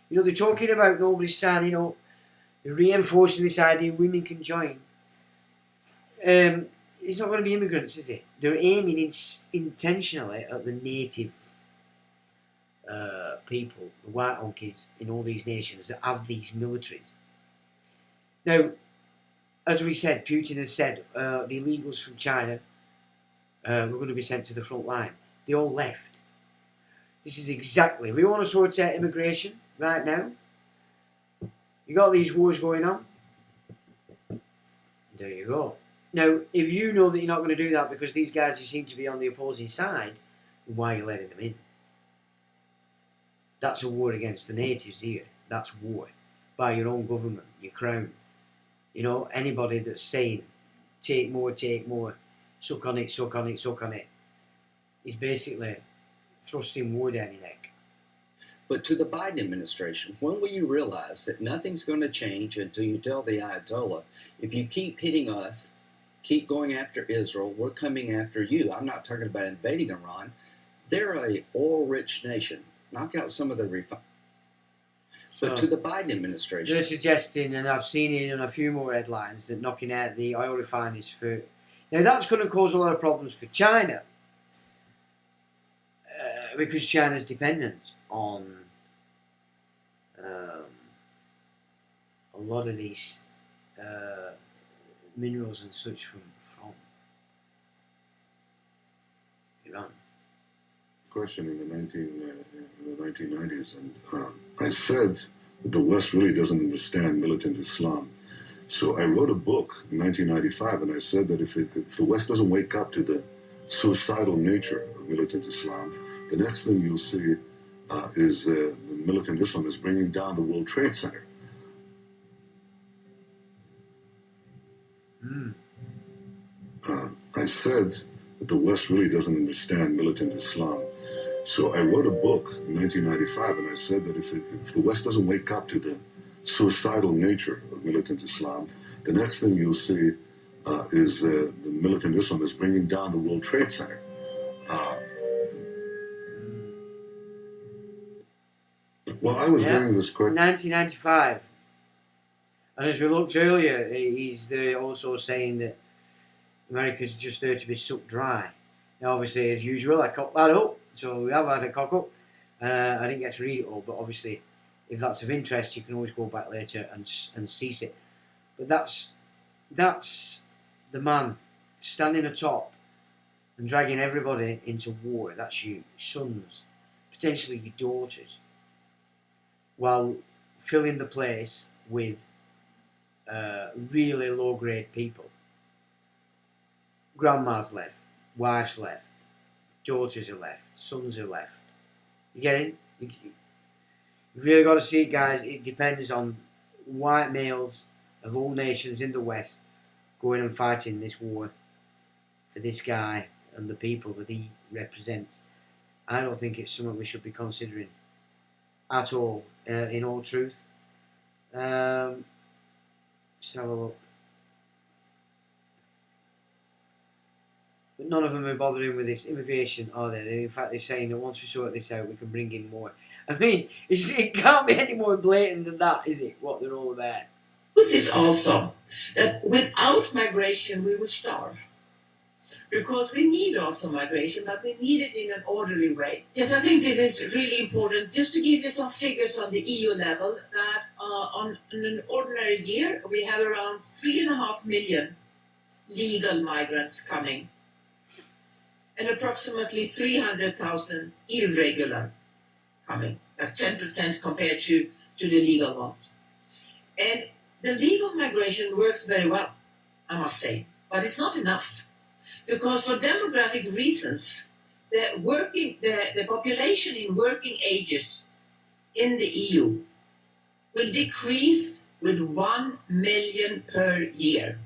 [SPEAKER 1] They're talking about nobody signing up. They're reinforcing this idea women can join. It's not going to be immigrants, is it? They're aiming intentionally at the native people, the white monkeys in all these nations that have these militaries. Now, as we said, Putin has said the illegals from China were going to be sent to the front line. They all left. This is exactly, if we want to sort out immigration right now, you got these wars going on, there you go. Now, if you know that you're not going to do that because these guys you seem to be on the opposing side, then why are you letting them in? That's a war against the natives here. That's war by your own government, your crown. Anybody that's saying, take more, suck on it, suck on it, suck on it, is basically thrusting war down your neck.
[SPEAKER 2] But to the Biden administration, when will you realize that nothing's going to change until you tell the Ayatollah, if you keep hitting us, keep going after Israel, we're coming after you. I'm not talking about invading Iran. They're a oil-rich nation. Knock out some of the refineries. But to the Biden administration,
[SPEAKER 1] they're suggesting, and I've seen it in a few more headlines, that knocking out the oil refineries for... Now that's going to cause a lot of problems for China, because China's dependent on a lot of these minerals and such from Iran.
[SPEAKER 4] Question in the 1990s, and I said that the West really doesn't understand militant Islam. So I wrote a book in 1995, and I said that if the West doesn't wake up to the suicidal nature of militant Islam, the next thing you'll see is the militant Islam is bringing down the World Trade Center. I said that the West really doesn't understand militant Islam. So I wrote a book in 1995, and I said that if the West doesn't wake up to the suicidal nature of militant Islam, the next thing you'll see is the militant Islam is bringing down the World Trade Center. While I was doing this question,
[SPEAKER 1] 1995. And as we looked earlier, he's also saying that America's just there to be sucked dry. Now, obviously, as usual, I cocked that up. So we have had a cock up. I didn't get to read it all, but obviously, if that's of interest, you can always go back later and seize it. But that's the man standing atop and dragging everybody into war. That's your sons, potentially your daughters, while filling the place with really low-grade people. Grandma's left, wife's left, daughters are left, sons are left. You get it? You've really got to see it, guys. It depends on white males of all nations in the West going and fighting this war for this guy and the people that he represents. I don't think it's something we should be considering at all, in all truth. Let's have a look. But none of them are bothering with this immigration, are they? In fact, they're saying that once we sort this out, we can bring in more. I mean, it can't be any more blatant than that, is it? What they're all about.
[SPEAKER 5] This is also that without migration, we will starve. Because we need also migration, but we need it in an orderly way. Yes, I think this is really important. Just to give you some figures on the EU level, that on an ordinary year, we have around 3.5 million legal migrants coming, and approximately 300,000 irregular coming, like 10% compared to the legal ones. And the legal migration works very well, I must say, but it's not enough. Because for demographic reasons, the population in working ages in the EU will decrease with 1 million per year.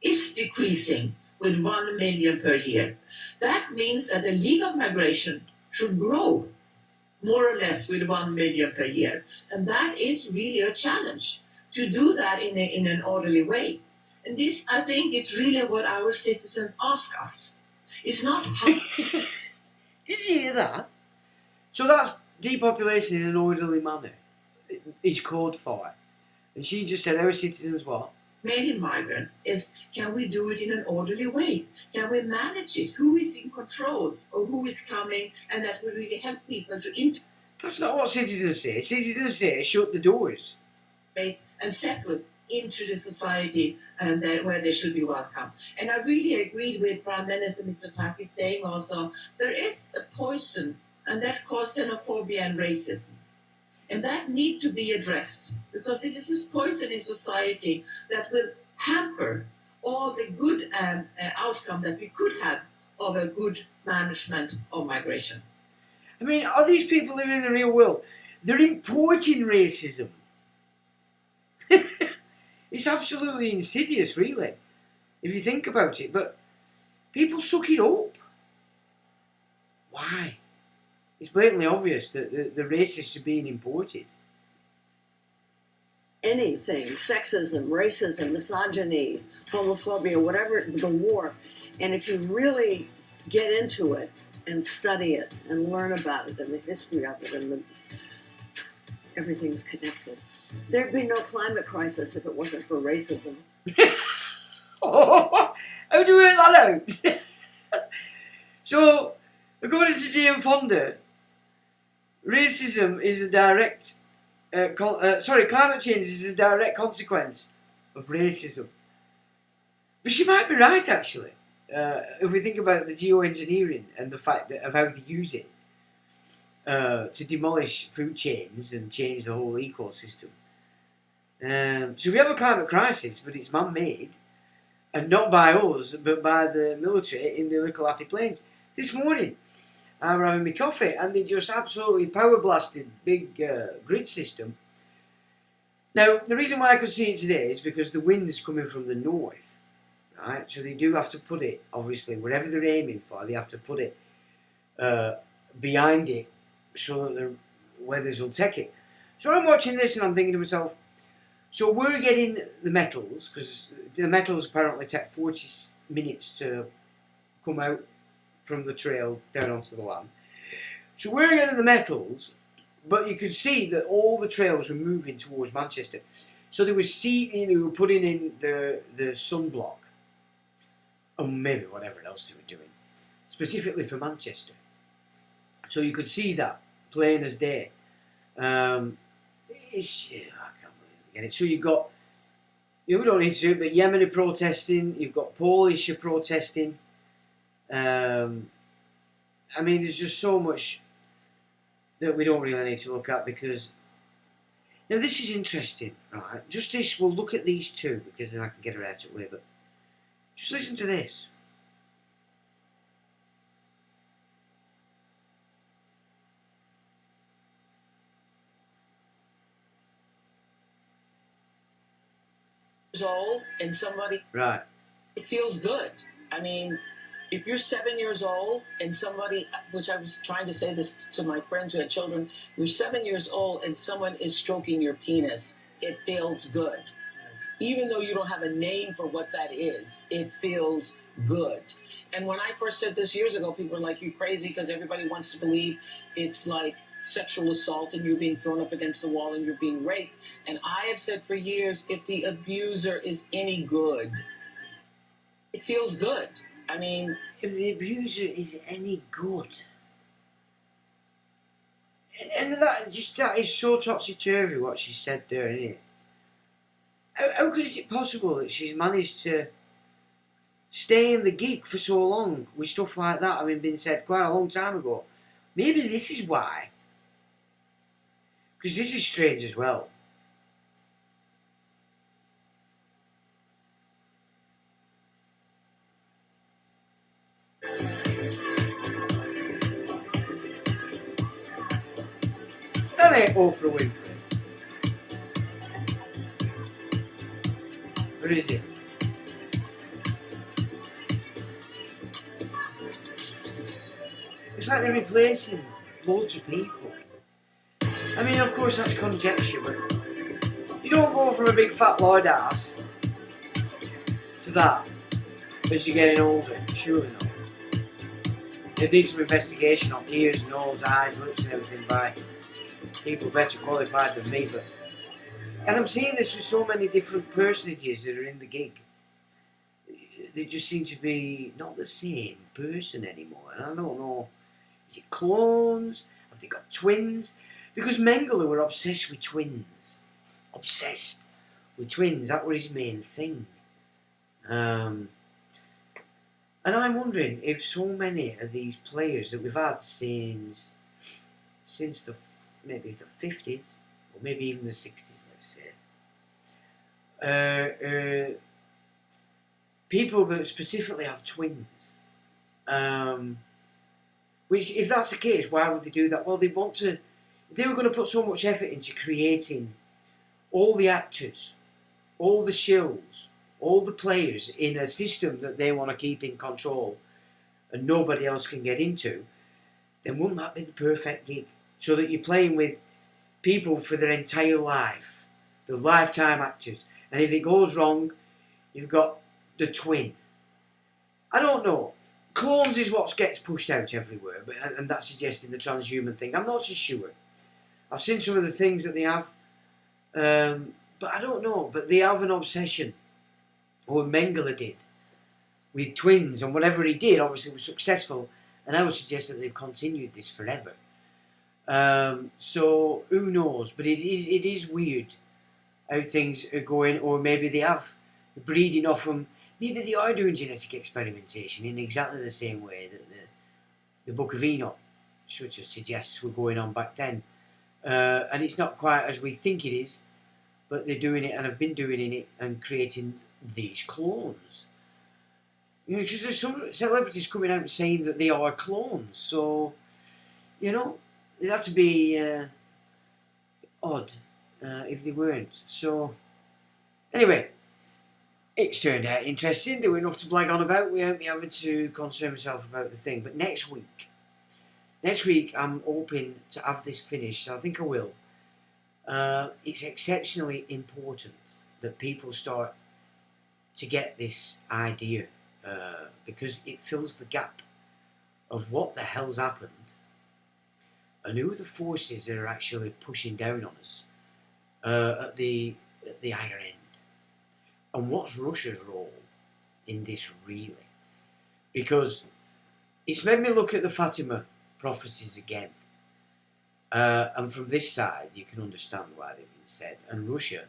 [SPEAKER 5] It's decreasing with 1 million per year. That means that the legal migration should grow more or less with 1 million per year. And that is really a challenge to do that in an orderly way. And this, I think, it's really what our citizens ask us. It's not how...
[SPEAKER 1] Did you hear that? So that's depopulation in an orderly manner. It's called for. And she just said our citizens what?
[SPEAKER 5] Many migrants is, can we do it in an orderly way? Can we manage it? Who is in control of who is coming, and that will really help people to integrate?
[SPEAKER 1] That's not what citizens say. Citizens say shut the doors.
[SPEAKER 5] And settle into the society and where they should be welcome. And I really agreed with Prime Minister Mitsotakis saying also, there is a poison, and that causes xenophobia and racism. And that need to be addressed, because this is a poison in society that will hamper all the good outcome that we could have of a good management of migration.
[SPEAKER 1] I mean, are these people living in the real world? They're importing racism. It's absolutely insidious, really, if you think about it. But people suck it up. Why? It's blatantly obvious that the racists are being imported.
[SPEAKER 6] Anything, sexism, racism, misogyny, homophobia, whatever, the war. And if you really get into it and study it and learn about it and the history of it and everything's connected. There'd be no climate crisis if it wasn't for racism.
[SPEAKER 1] Oh, how do we work that out? So, according to Jane Fonda, racism is a direct... climate change is a direct consequence of racism. But she might be right, actually. If we think about the geoengineering and the fact that of how they use it to demolish food chains and change the whole ecosystem. So we have a climate crisis, but it's man-made, and not by us, but by the military in the little happy planes. This morning, I was having my coffee, and they just absolutely power blasted big grid system. Now, the reason why I could see it today is because the wind's coming from the north, right? So they do have to put it, obviously, wherever they're aiming for, they have to put it behind it so that the weathers will take it. So I'm watching this and I'm thinking to myself, so we're getting the metals, because the metals apparently take 40 minutes to come out from the trail down onto the land. So we're getting the metals, but you could see that all the trails were moving towards Manchester. So they were putting in the sunblock, or maybe whatever else they were doing, specifically for Manchester. So you could see that plain as day. I can't believe we get it. So you've got, we don't need to do it, but Yemeni protesting, you've got Polish protesting. I mean, there's just so much that we don't really need to look at, because now this is interesting, right? Just this, we'll look at these two because then I can get her out of the way, but just listen to this.
[SPEAKER 7] Old and somebody,
[SPEAKER 1] Right.
[SPEAKER 7] it feels good. I mean, if you're 7 years old and somebody, which I was trying to say this to my friends who had children, you're 7 years old and someone is stroking your penis, it feels good. Even though you don't have a name for what that is, it feels good. And when I first said this years ago, people were like, you're crazy, because everybody wants to believe it's like sexual assault and you're being thrown up against the wall and you're being raped. And I have said for years, if the abuser is any good, it feels good. I mean,
[SPEAKER 1] if the abuser is any good, and that is so topsy-turvy what she said there, isn't it? How good is it possible that she's managed to stay in the gig for so long with stuff like that having been said quite a long time ago? Maybe this is why. Because this is strange as well. That ain't Oprah Winfrey. What is it? It's like they're replacing loads of people. I mean, of course that's conjecture, but you don't go from a big fat Lloyd ass to that as you're getting older, surely not. There needs some investigation on ears, nose, eyes, lips and everything by people better qualified than me, but... And I'm seeing this with so many different personages that are in the gig. They just seem to be not the same person anymore, and I don't know, is it clones? Have they got twins? Because Mengele were obsessed with twins. Obsessed with twins, that was his main thing. And I'm wondering if so many of these players that we've had since maybe the 50s, or maybe even the 60s, let's say, people that specifically have twins. Which, if that's the case, why would they do that? Well, they want to... If they were going to put so much effort into creating all the actors, all the shows, all the players in a system that they want to keep in control and nobody else can get into, then wouldn't that be the perfect gig? So that you're playing with people for their entire life, the lifetime actors. And if it goes wrong, you've got the twin. I don't know. Clones is what gets pushed out everywhere, and that's suggesting the transhuman thing. I'm not so sure. I've seen some of the things that they have, but I don't know. But they have an obsession, or Mengele did, with twins, and whatever he did obviously was successful, and I would suggest that they've continued this forever. So who knows? But it is weird how things are going, or maybe they have the breeding off them maybe they are doing genetic experimentation in exactly the same way that the Book of Enoch sort of suggests were going on back then. And it's not quite as we think it is, but they're doing it and have been doing it and creating these clones. You know, because there's some celebrities coming out and saying that they are clones. So, you know, it'd have to be odd if they weren't. So, anyway, it's turned out interesting. There were enough to blag on about without me having to concern myself about the thing. But next week I'm hoping to have this finished. So I think I will. It's exceptionally important that people start to get this idea because it fills the gap of what the hell's happened and who are the forces that are actually pushing down on us at the higher end. And what's Russia's role in this really? Because it's made me look at the Fatima prophecies again. And from this side, you can understand why they've been said. And Russia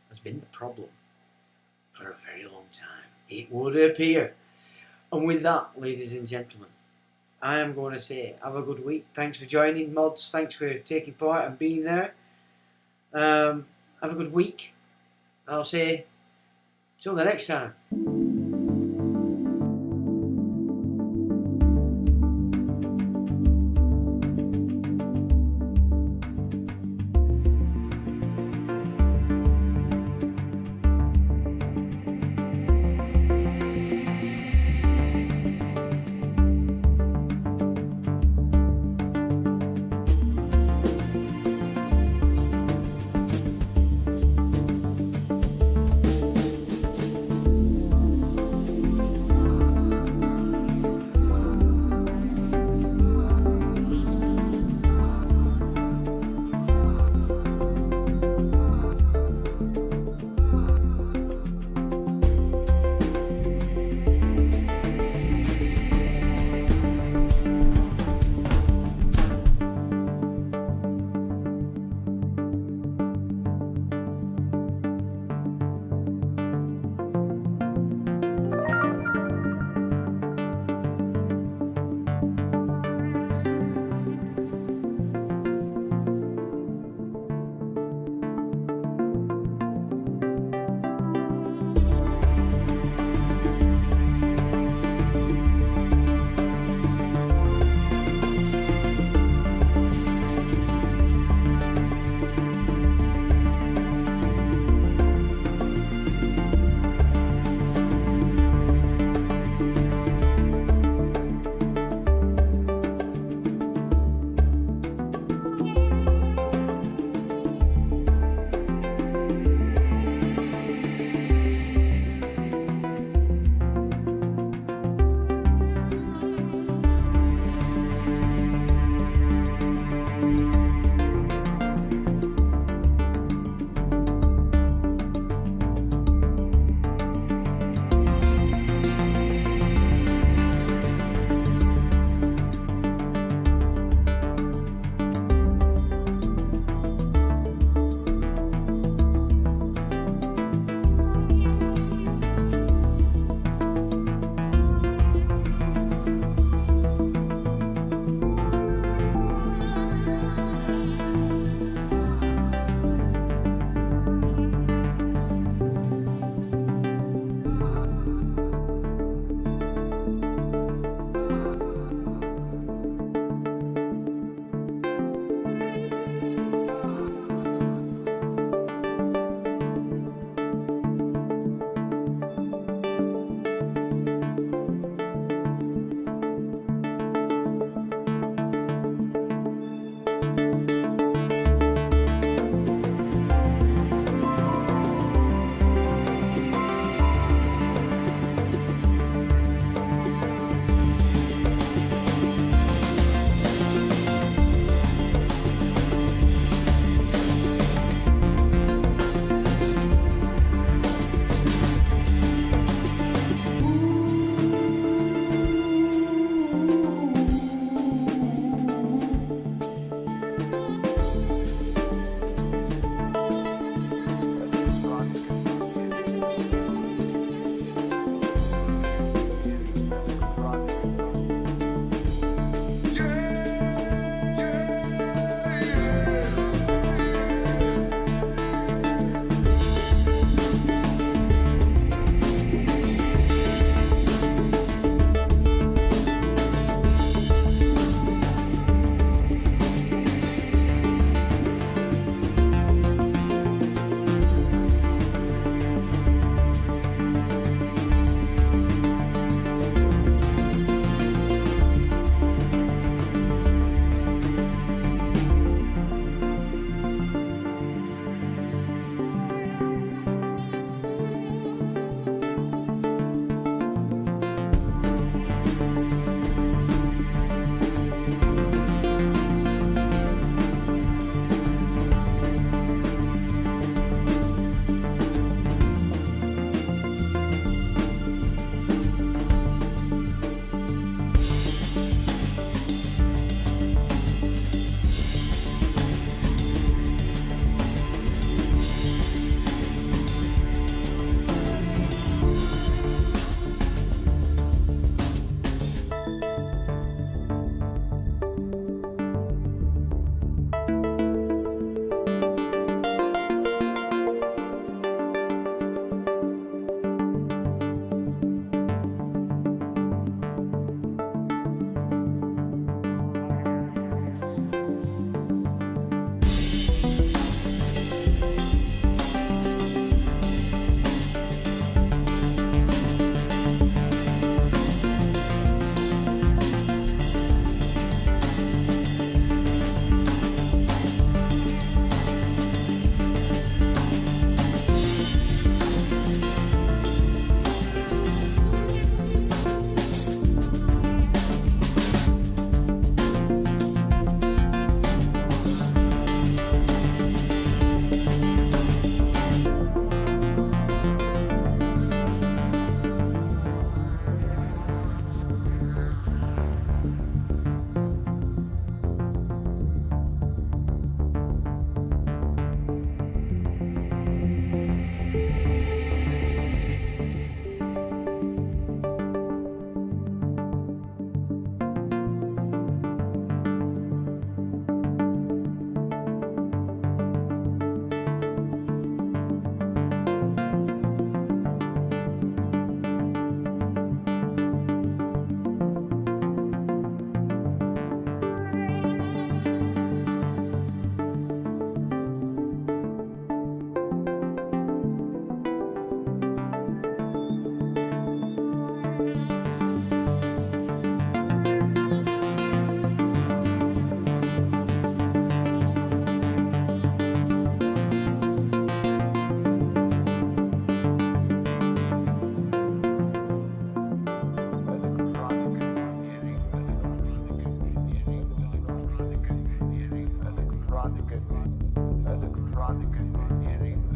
[SPEAKER 1] has been the problem for a very long time, it would appear. And with that, ladies and gentlemen, I am going to say, have a good week. Thanks for joining, mods. Thanks for taking part and being there. Have a good week. And I'll say, till the next time.
[SPEAKER 8] electronic engineering.